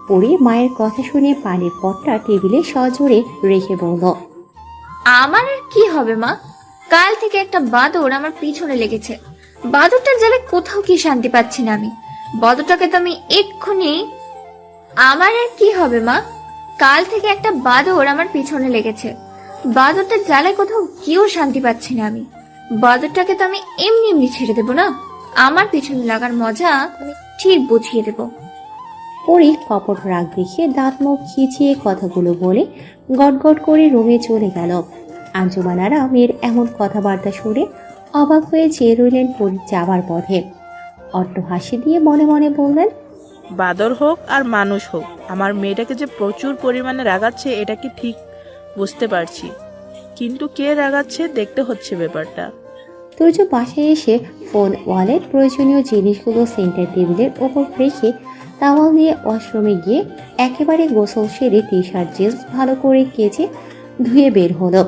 পরি মায়ের কথা শুনে পানির পটটা টেবিলে সজোরে রেখে বলল, আমার আর কি হবে মা, কাল থেকে একটা বাদর আমার পিছনে লেগেছে। বাদরটার জ্বালায় কোথাও কি শান্তি পাচ্ছি না আমি। বাদরটাকে তো আমি এক্ষুনি। আমার আর কি হবে মা, কাল থেকে একটা বাদর আমার পিছনে লেগেছে। বাদরটার জ্বালায় কোথাও কিও শান্তি পাচ্ছি না আমি। বাদরটাকে তো আমি এমনি এমনি ছেড়ে দেবো না, আমার পিছনে লাগার মজা আমি ঠিক বুঝিয়ে দেবো। পরি কপট রাগ দেখিয়ে দাঁত মুখ খিচিয়ে কথাগুলো বলে গটগট করে রুমে চলে গেল। আঞ্জুমানারা মেয়ের এমন কথাবার্তা শুনে অবাক হয়ে চেয়ে রইলেন পরির যাবার পথে। অট্ট হাসি দিয়ে মনে মনে বললেন, বাদর হোক আর মানুষ হোক, আমার মেয়েটাকে যে প্রচুর পরিমাণে রাগাচ্ছে এটা কি ঠিক বুঝতে পারছি, কিন্তু কে রাগাচ্ছে দেখতে হচ্ছে ব্যাপারটা। তুর্য বাসায় এসে ফোন, ওয়ালেট, প্রয়োজনীয় জিনিসগুলো সেন্টার টেবিলের ওপর রেখে তাওয়াল দিয়ে ওয়াশরুমে গিয়ে একেবারে গোসল সেরে টি শার্ট জিন্স ভালো করে কেচে ধুয়ে বের হলো।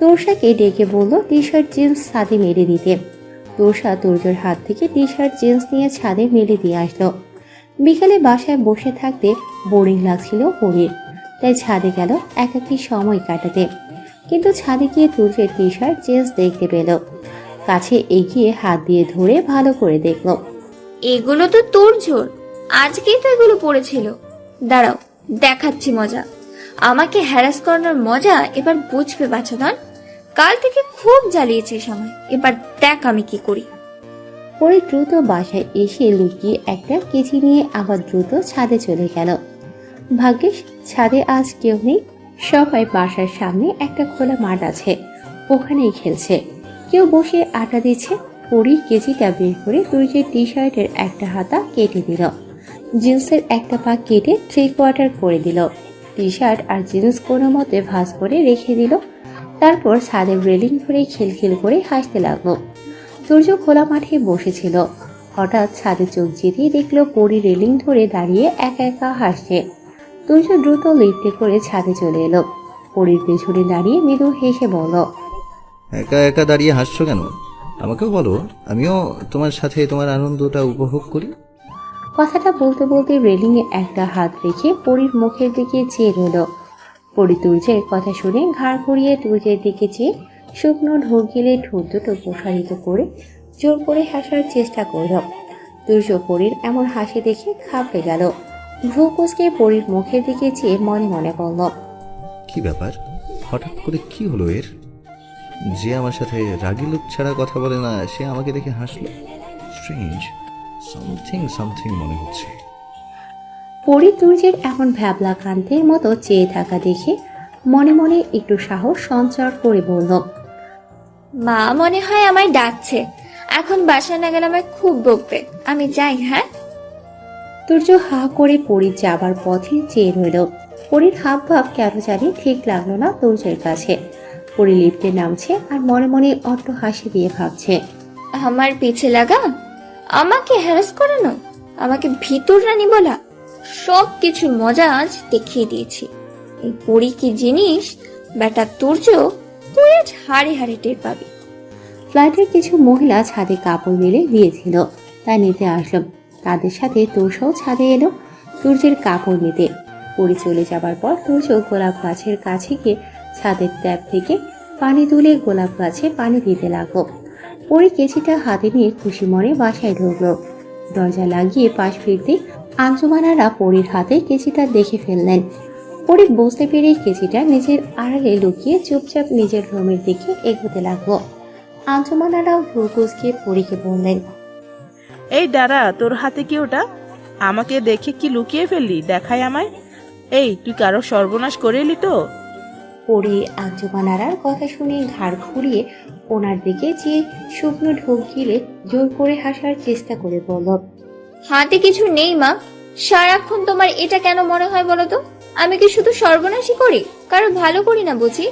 তোরসাকে ডেকে বলল টি শার্ট জিন্স ছাদে মেলে দিতে। তোরসা তুর্যর হাত থেকে টি শার্ট জিন্স নিয়ে ছাদে মেলে দিয়ে আসলো। বিকালে বাসায় বসে থাকতে বোরিং লাগছিল পরির, তাই ছাদে গেল একাকী সময় কাটাতে। কিন্তু ছাদে গিয়ে তুর্যের টি শার্ট জিন্স দেখতে পেল। কাছে এগিয়ে হাত দিয়ে ধরে ভালো করে দেখলো। এগুলো তো তোর জোর, আজকেই তো এগুলো পড়েছিল। দাঁড়াও, দেখাচ্ছি মজা। আমাকে হ্যারাস করানোর মজা এবার বুঝবে বাছাধন। কাল থেকে খুব জ্বালিয়েছে সময়, এবার দেখ আমি কি করি। পরে দ্রুত বাসায় এসে লুকিয়ে একটা কেচি নিয়ে আবার দ্রুত ছাদে চলে গেল। ভাগ্যিস ছাদে আজ কেউ নেই, সবাই বাসার সামনে একটা খোলা মাঠ আছে, ওখানেই খেলছে। কেউ বসে আটা দিচ্ছে। পরি কেজিটা বের করে তুর্যের টি শার্টের একটা হাতা কেটে দিল, জিন্সের একটা পা কেটে 3/4 করে দিল। টি শার্ট আর জিন্স কোনো মতে ভাঁজ করে রেখে দিল। তারপর ছাদের রেলিং ধরে খিলখিল করে হাসতে লাগলো। তুর্য খোলা মাঠে বসেছিল, হঠাৎ ছাদে চোখ যেতেই দেখলো পরি রেলিং ধরে দাঁড়িয়ে একা একা হাসছে। তুর্য দ্রুত লিফটে করে ছাদে চলে এলো। পরির পেছনে দাঁড়িয়ে মৃদু হেসে বলল, একা একা দাঁড়িয়ে হাসছো কেন? আমাকেও বলো, আমিও তোমার সাথে তোমার আনন্দটা উপভোগ করি। কথাটা বলতে বলতে রেলিংয়ে একটা হাত রেখে পরির মুখের দিকে চেয়ে রইল। পরি তুর্যের কথা শুনে ঘাড় ঘুরিয়ে তুর্যের দিকে চেয়ে শুকনো ঢোক গিলে ঠোঁট দুটো প্রসারিত করে জোর করে হাসার চেষ্টা করল। তুর্য পরির এমন হাসি দেখে খাপড়ে গেল। ভ্রু কুঁচকে পরির মুখের দিকে চেয়ে মনে মনে বলল, কি ব্যাপার, হঠাৎ করে কি হলো এর? যে আমার সাথে রাগি লোক ছাড়া কথা বলে না, সে আমাকে দেখে হাসলো। স্ট্রেঞ্জ, সামথিং মনে হচ্ছে। পরি তুর্যের এমন ভ্যাবলা কান্তের মতো চেয়ে থাকা দেখে মনে মনে একটু সাহস সঞ্চার করে বলল, মা মনে হয় আমায় ডাকছে, এখন বাসায় না গেলে আমায় খুব বকবে। আমি যাই। হ্যাঁ। তুর্য হা করে পরির যাবার পথে চেয়ে রইল। পরির হাব ভাব কেন জানি ঠিক লাগলো না তুর্যের কাছে। পরি লিফটে নামছে আর মনে মনে অট্ট হাসি দিয়ে ভাবছে, আমার পিছে লাগা, আমাকে হ্যারাস করানো, আমাকে ভিতর রানী বলা, সব কিছুর মজা আজ দেখিয়ে দিয়েছি। এই পরি কি জিনিস বেটা তুর্য, তুই আজ হাড়ে হাড়ে টের পাবি। ফ্ল্যাটের কিছু মহিলা ছাদে কাপড় মেলে দিয়েছিল, তা নিতে আসলো। তাদের সাথে তুর্যও ছাদে এলো তুর্যের কাপড় নিতে। পরি চলে যাবার পর তুর্য গোলাপ গাছের কাছে গিয়ে ছাদের ট্যাপ থেকে পানি তুলে গোলাপ গাছে পানি দিতে লাগলো। পরি কেচিটা হাতে নিয়ে খুশি মনে বাসায় ঢুকলো। দরজা লাগিয়ে পাশ ফিরতে আঞ্জুমানারা পরির হাতে কেচিটা দেখে ফেললেন। পরি বুঝতে পেরে কেচিটা নিজের আড়ালে লুকিয়ে চুপচাপ নিজের রুমের দিকে এগোতে লাগলো। আঞ্জুমানারাও ভ্রুকুচকে পরিকে বললেন, এই দাঁড়া, তোর হাতে কি ওটা? আমাকে দেখে কি লুকিয়ে ফেললি? দেখাই আমায়। এই, তুই কারো সর্বনাশ করে এলি তো? পরি আঞ্জুমানারার কথা শুনে ঘাড় ঘুরিয়ে ওনার দিকে চেয়ে শুকনো ঢোক গিলে জোর করে হাসার চেষ্টা করে বলল, হাতে কিছু নেই মা। সারাক্ষণ তোমার এটা কেন মনে হয় বলো তো? আমি কি শুধু সর্বনাশই করি, কারো ভালো করি না বুঝি?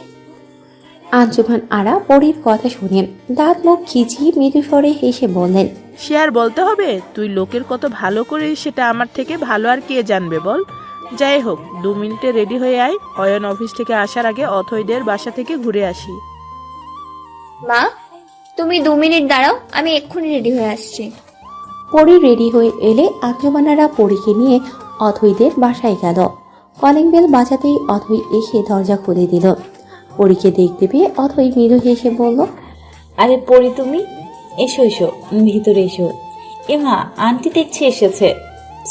আঞ্জুমান আরা পরির কথা শুনে দাঁত মুখ খিচিয়ে মৃদু স্বরে হেসে বললেন, সে আর বলতে হবে? তুই লোকের কত ভালো করে সেটা আমার থেকে ভালো আর কে জানবে বল। যাই হোক, 2 মিনিটে রেডি হয়ে আয়। অয়ন অফিস থেকে আসার আগে অথৈদের বাসা থেকে ঘুরে আসি। মা, তুমি 2 মিনিট দাঁড়াও, আমি এক্ষুনি রেডি হয়ে আসছি। পরি রেডি হয়ে এলে আঞ্জুমানারা পরিকে নিয়ে অথৈদের বাসায় গেল। কলিং বেল বাজাতেই অথৈ এসে দরজা খুলে দিল। পরিকে দেখতে পেয়ে অথৈ মৃদু হেসে বলল, আরে পরি, তুমি এসো এসো, ভিতরে এসো। এমা, আন্টি দেখছি এসেছে।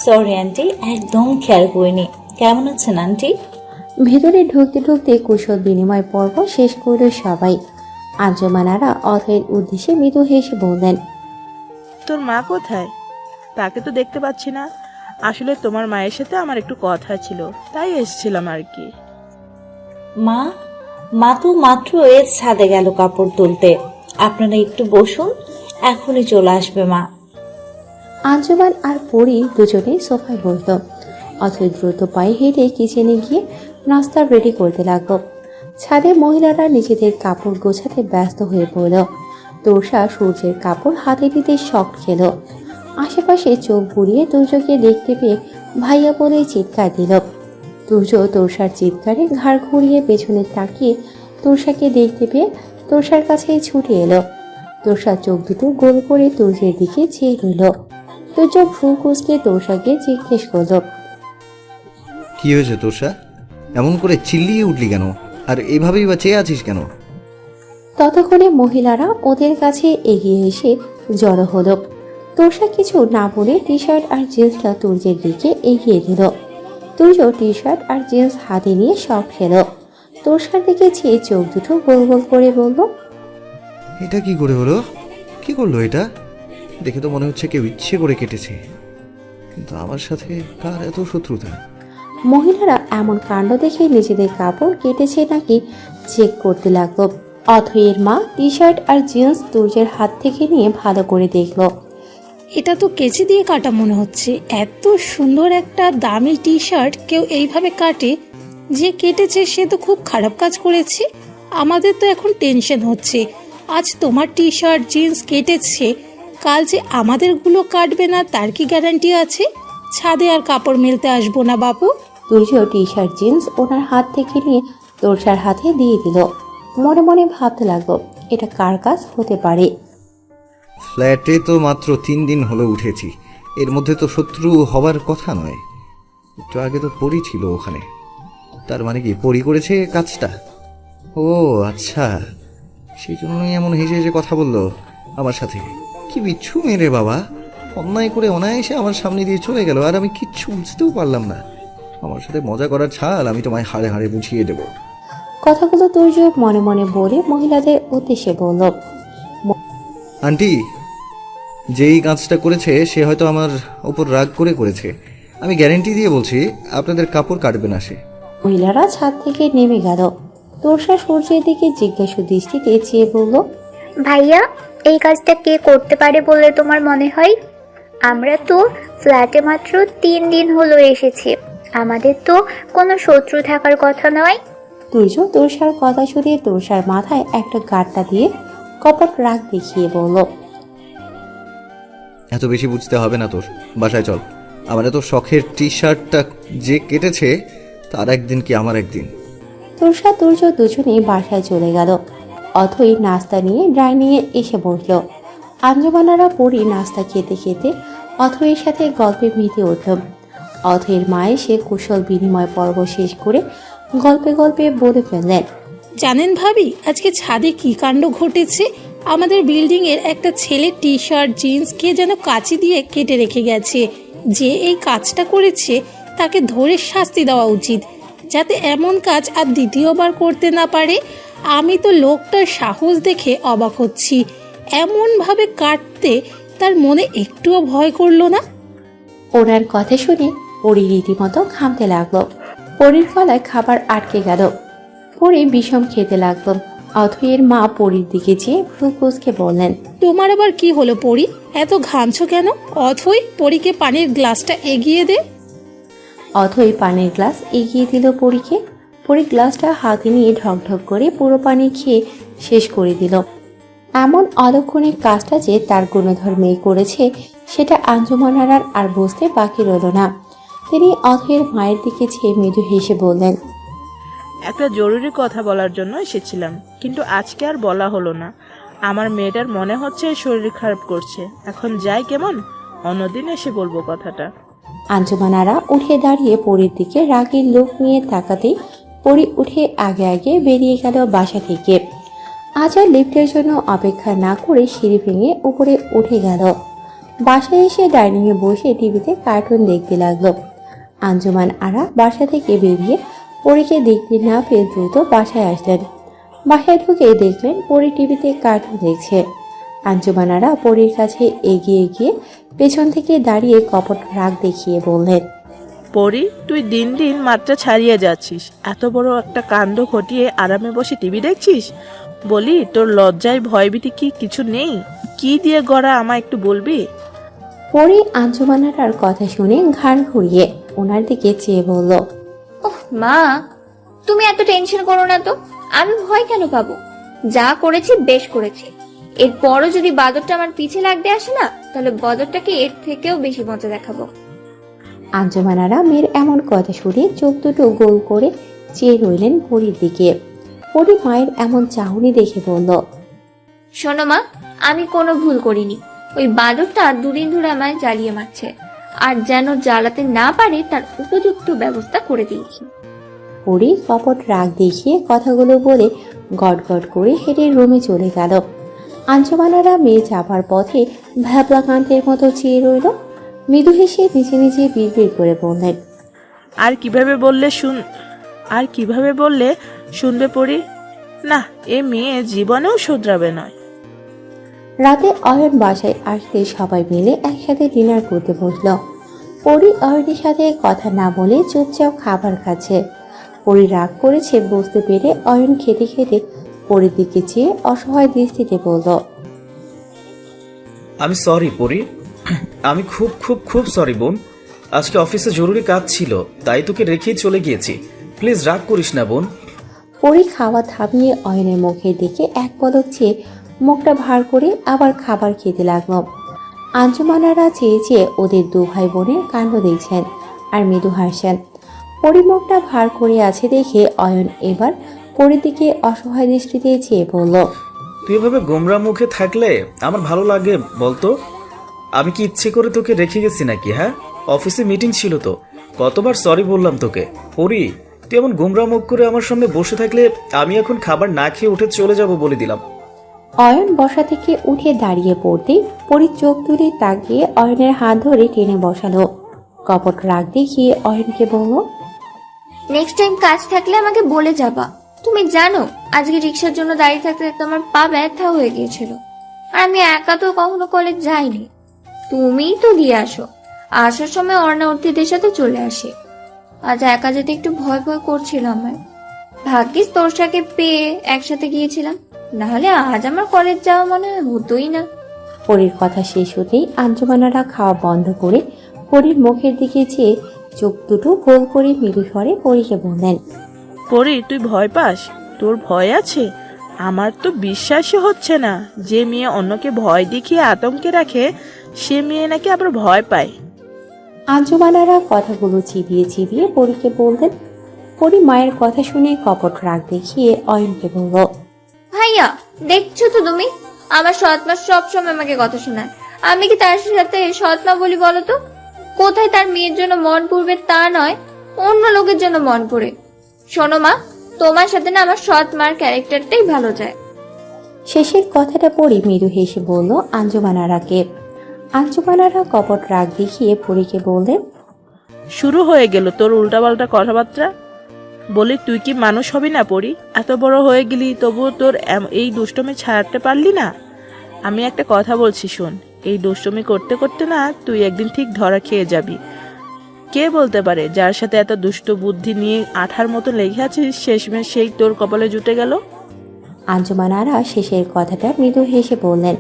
সরি আন্টি, একদম খেয়াল করিনি। কেমন আছেন আন্টি? ভেতরে ঢুকতে ঢুকতে কুশল বিনিময় পর্ব শেষ করল সবাই। আঞ্জুমানারা অথৈর উদ্দেশ্যে মৃদু হেসে বললেন, তোর মা কোথায়? তাকে তো দেখতে পাচ্ছি না। আসলে তোমার মায়ের সাথে আমার একটু কথা ছিল, তাই এসেছিলাম আর কি। মা মা তো মাত্র এর ছাদে গেল কাপড় তুলতে। আপনারা একটু বসুন, এখনই চলে আসবে মা। আঞ্জুমান আর পরি দুজনেই সোফায় বসল। অথৈ দ্রুত পায়ে হেঁটে কিচেনে গিয়ে নাস্তা রেডি করতে লাগলো। ছাদে মহিলারা নিজেদের কাপড় গোছাতে ব্যস্ত হয়ে পড়ল। তোষা সূর্যের কাপড় হাতে নিতে শখ খেল। আশেপাশে চোখ বুড়িয়ে তুর্যকে দেখতে পেয়ে ভাইয়া বলে চিৎকার দিল। তুর্য তোষার চিৎকারে ঘাড় ঘুরিয়ে পেছনে তাকিয়ে তোষাকে দেখতে পেয়ে তোষার কাছে ছুটে এলো। তোষার চোখ দুটো গোল করে তুর্যের দিকে চেয়ে রইল। তুর্য ভ্রু কুঁচকে তোষাকে জিজ্ঞেস করল, কি হয়েছে তোষা? এমন করে চিল্লিয়ে উঠলি কেন? আর এভাবেই বা চেয়ে আছিস কেন? ততক্ষণে মহিলারা ওদের কাছে এগিয়ে এসে জড়ো হলো। তোষা কিছু না বলে টি শার্ট আর জিন্সটা তুর্যের দিকে এগিয়ে দিল। তুর্য টি শার্ট আর জিন্স হাতে নিয়ে শখ খেল। তোষার দিকে চেয়ে চোখ দুটো গোল গোল করে বলল, এটা কি করে হলো? কি করলো এটা? দেখে তো মনে হচ্ছে কেউ ইচ্ছে করে কেটেছে। কিন্তু আমার সাথে কার এত শত্রুতা? মহিলারা এমন কাণ্ড দেখে নিজেদের কাপড় কেটেছে নাকি চেক করতে লাগলো। অথৈয়ের মা টি শার্ট আর জিন্স তুর্যের হাত থেকে নিয়ে ভালো করে দেখলো। এটা তো কেচি দিয়ে কাটা মনে হচ্ছে। এত সুন্দর একটা দামি টি শার্ট কেউ এইভাবে কাটে? যে কেটেছে সে তো খুব খারাপ কাজ করেছে। আমাদের তো এখন টেনশন হচ্ছে, আজ তোমার টি শার্ট জিন্স কেটেছে, কাল যে আমাদেরগুলো কাটবে না তার কি গ্যারান্টি আছে? ছাদে আর কাপড় মেলতে আসবো না বাবু। তুর্য টি শার্ট জিন্স ওনার হাত থেকে নিয়ে তোষার হাতে দিয়ে দিল। মনে মনে ভাবতে লাগলো, এটা কার কাজ হতে পারে। ফ্ল্যাটে তো মাত্র 3 দিন হলো উঠেছি, এর মধ্যে তো শত্রু হবার কথা নয়। একটু আগে তো পরি ছিল ওখানে। তার মানে কি পরি করেছে কাজটা? ও আচ্ছা, সেই জন্যই এমন হেসে হেসে কথা বললো আমার সাথে। কি বিচ্ছু মেরে বাবা, অন্যায় করে অনায়াসে আমার সামনে দিয়ে চলে গেল আর আমি কিচ্ছু বুঝতেও পারলাম না। আমার সাথে মজা করার ছাল আমি তোমায় হাড়ে হাড়ে বুঝিয়ে দেবো। কথাগুলো তুর্য মনে মনে বলে মহিলাদের উদ্দেশ্যে বলল, আন্টি, যেই কাজটা করেছে সে হয়তো আমার ওপর রাগ করে করেছে। আমি গ্যারেন্টি দিয়ে বলছি আপনাদের কাপড় কাটবে না সে। মহিলারা ছাদ থেকে নেমে গেল। তোষা সূর্যের দিকে জিজ্ঞাসু দৃষ্টিতে চেয়ে বলল, ভাইয়া, এই কাজটা কে করতে পারে বলে তোমার মনে হয়? আমরা তো ফ্ল্যাটে মাত্র 3 দিন হলো এসেছি, আমাদের তো কোনো শত্রু থাকার কথা নয়। তুর্য তোষার কথা শুনে তোষার মাথায় একটা গাঁটটা দিয়ে কপট রাগ দেখিয়ে বলল, এত বেশি বুঝতে হবে না তোর, বাসায় চল। আমার এত শখের টি শার্টটা যে কেটেছে তার একদিন কি আমার একদিন। তোষা তুর্য দুজনেই বাসায় চলে গেল। অথৈ নাস্তা নিয়ে ডাইনিংয়ে এসে বসল। আঞ্জুমানারা পরি নাস্তা খেতে খেতে অথৈয়ের সাথে গল্পে মেতে উঠল। অথৈয়ের মা এসে কুশল বিনিময় পর্ব শেষ করে গল্পে গল্পে বলে ফেললেন, জানেন ভাবি, আজকে ছাদে কি কাণ্ড ঘটেছে। আমাদের বিল্ডিং এর একটা ছেলে টি শার্ট জিন্স কে যেন কাঁচি দিয়ে কেটে রেখে গেছে। যে এই কাজটা করেছে তাকে ধরে শাস্তি দেওয়া উচিত, যাতে এমন কাজ আর দ্বিতীয়বার করতে না পারে। আমি তো লোকটার সাহস দেখে অবাক হচ্ছি, এমন ভাবে কাটতে তার মনে একটুও ভয় করলো না। ওনার কথা শুনে পরি রীতিমতো ঘামতে লাগলো। পরির গলায় খাবার আটকে গেল। পরি বিষম খেতে লাগলো। অথয়ের মা পরির দিকে চেয়ে ভ্রু কুঁচকে বললেন, তোমার আবার কি হলো পরি, এত ঘামছো কেন? অথই, পরীকে পানির গ্লাসটা এগিয়ে দে। অথই পানির গ্লাস এগিয়ে দিল পরীকে। পরি গ্লাসটা হাতে নিয়ে ঢকঢক করে পুরো পানি খেয়ে শেষ করে দিল। এমন অলক্ষণে কাজটা যে তার গুণধর মেয়ে করেছে সেটা আঞ্জুমান আরার আর বুঝতে বাকি রইল না। তিনি অথয়ের মায়ের দিকে চেয়ে মৃদু হেসে বললেন, একটা জরুরি কথা বলার জন্য এসেছিলাম, কিন্তু আজকে আর বলা হলো না। আমার মেয়েটার মনে হচ্ছে শরীর খারাপ করছে। এখন যাই কেমন, অন্যদিন এসে বলবো কথাটা। আঞ্জুমান আরা উঠে দাঁড়িয়ে পরির দিকে রাগের লোক নিয়ে তাকাতেই পরি উঠে আগে আগে বেরিয়ে গেল বাসা থেকে। আজ আর লিফটের জন্য অপেক্ষা না করে সিঁড়ি ভেঙে উপরে উঠে গেল। বাসায় এসে ডাইনিংয়ে বসে টিভিতে কার্টুন দেখতে লাগলো। আঞ্জুমান আরা বাসা থেকে বেরিয়ে পরীকে দেখতে না পেয়ে দ্রুত বাসায় আসলেন। বাসায় ঢুকে দেখলেন পরি টিভিতে কার্টুন দেখছে। আঞ্জুমান আরা পরীর কাছে এগিয়ে গিয়ে পেছন থেকে দাঁড়িয়ে কপট রাগ দেখিয়ে বললেন, পরি, তুই দিন দিন মাত্রা ছাড়িয়ে যাচ্ছিস। এত বড় একটা কাণ্ড ঘটিয়ে আরামে বসে টিভি দেখছিস। বলি, তোর লজ্জায় ভয়ভীতি কি কিছু নেই? কি দিয়ে গড়া আমায় একটু বলবি? পরি আঞ্জুমান আরার কথা শুনে ঘাড় ঘুরিয়ে ওনার দিকে চেয়ে বলল, ওহ মা, তুমি এত টেনশন করো না তো। আমি ভয় কেন পাবো? যা করেছি বেশ করেছি। এরপরও যদি বাদরটা আমার পিছে লাগতে আসে না, তাহলে বাদরটাকে এর থেকেও বেশি মজা দেখাবো। আঞ্জুমান আরা মেয়ের এমন কথা শুনে চোখ দুটো গোল করে চেয়ে রইলেন পরির দিকে। পরি মায়ের এমন চাহনি দেখে বলল, শোনো মা, আমি কোনো ভুল করিনি। ওই বাদরটা দুদিন ধরে আমায় জ্বালিয়ে মারছে, আর যেন জ্বালাতে না পারে তার উপযুক্ত ব্যবস্থা করে দিয়েছি। পরি কপট রাগ দেখিয়ে কথাগুলো বলে গট গট করে হেঁটে রুমে চলে গেল। আঞ্জুমান আরা মেয়ে যাবার পথে ভ্যাবলা কান্তের মতো চেয়ে রইল। মৃদু হেসে নিজে নিজে বিড়বিড় করে বললেন, আর কিভাবে বললে শুনবে পরি? না, এ মেয়ে জীবনেও শুধরাবে নয়। রাতে অয়ন বাসায় আসতে সবাই মিলে একসাথে ডিনার করতে বসল। পরি অয়নের সাথে কথা না বলে চুপচাপ খাবার খাচ্ছে। পরি রাগ করেছে বুঝতে পেরে অয়ন খেতে খেতে পরির দিকে চেয়ে অসহায় দৃষ্টিতে বলল, আমি সরি পরি, আমি খুব খুব খুব সরি বোন। আজকে অফিসে জরুরি কাজ ছিল, তাই তোকে রেখেই চলে গিয়েছি। প্লিজ রাগ করিস না বোন। পরি খাওয়া থামিয়ে অয়নের মুখের দিকে এক পলক চেয়ে মুখটা ভার করে আবার খাবার খেতে লাগলো। আঞ্জুমানারা চেয়ে চেয়ে ওদের দু ভাই বোনের কাণ্ড দেখছেন আর মৃদু হাসছেন। পরি মুখটা ভার করে আছে দেখে অয়ন এবার পরির দিকে অসহায় দৃষ্টিতে চেয়ে বলল, তুই এভাবে গোমরা মুখে থাকলে আমার ভালো লাগে বলতো? আমি কি ইচ্ছে করে তোকে রেখে গেছি নাকি? হ্যাঁ, অফিসে মিটিং ছিল তো, কতবার সরি বললাম তোকে। পরি, তুই এমন গোমরা মুখ করে আমার সামনে বসে থাকলে আমি এখন খাবার না খেয়ে উঠে চলে যাব বলে দিলাম। অয়ন বসা থেকে উঠে দাঁড়িয়ে পড়তেই পরি চোখ তুলে তাকিয়ে অয়নের হাত ধরে টেনে বসালো। কপট রাগ দেখিয়ে অয়নকে বলল, নেক্সট টাইম কাজ থাকলে আমাকে বলে যাবা। তুমি জানো আজকে রিক্সার জন্য দাঁড়িয়ে থাকতে থাকতে আমার পা ব্যথা হয়ে গিয়েছিল, আর আমি একা তো কখনো কলেজ যাইনি। তুমিই তো দিয়ে আসো। আসার সময় অর্ণা অর্থীদের সাথে চলে আসে। আজ একা যেতে একটু ভয় ভয় করছিল আমার। ভাগ্যিস তোরসাকে পেয়ে একসাথে গিয়েছিলাম, নাহলে আজ আমার কলেজ যাওয়া মনে হতোই না। পরির কথা শেষ হতেই আঞ্জুমানারা খাওয়া বন্ধ করে পরির মুখের দিকে চেয়ে চোখ দুটো গোল করে মৃদু স্বরে পরিকে বললেন, পরি, তুই ভয় পাস? তোর ভয় আছে? আমার তো বিশ্বাসই হচ্ছে না যে মেয়ে অন্যকে ভয় দেখিয়ে আতঙ্কে রাখে সে মেয়ে নাকি আবার ভয় পায়। আঞ্জুমানারা কথাগুলো চিবিয়ে চিবিয়ে পরিকে বললেন। পরি মায়ের কথা শুনে কপট রাগ দেখিয়ে অয়নকে বলল, ভাইয়া, দেখছো তো তুমি, আমার সৎমা সবসময় আমাকে কথা শোনায়। আমি কি তার সাথে সৎমা বলি বলো তো? কোথায় তার মেয়ের জন্য মন পড়বে তা নয়, অন্য লোকের জন্য মন পড়ে। শোনো মা, তোমার সাথে না আমার সৎ মার ক্যারেক্টারটাই ভালো যায়। শেষের কথাটা পড়ে মৃদু হেসে বলল আঞ্জুমান আরাকে। আঞ্জুমান আরা কপট রাগ দেখিয়ে পরীকে বললেন, শুরু হয়ে গেল তোর উল্টাপাল্টা কথাবার্তা। বলি তুই কি মানুষ হবি না পড়ি? এত বড় হয়ে গেলি তবুও তোর এই দুষ্টমি ছাড়তে পারলি না? আমি একটা কথা বলছি শোন, এই দুষ্টমি করতে করতে না তুই একদিন ঠিক ধরা খেয়ে যাবি। কে বলতে পারে যার সাথে এত দুষ্ট বুদ্ধি নিয়ে আঠার মতো লেগে আছিস শেষমেশ সেই তোর কপালে জুটে গেল। আঞ্জুমান আরা শেষের কথাটা মৃদু হেসে বললেন।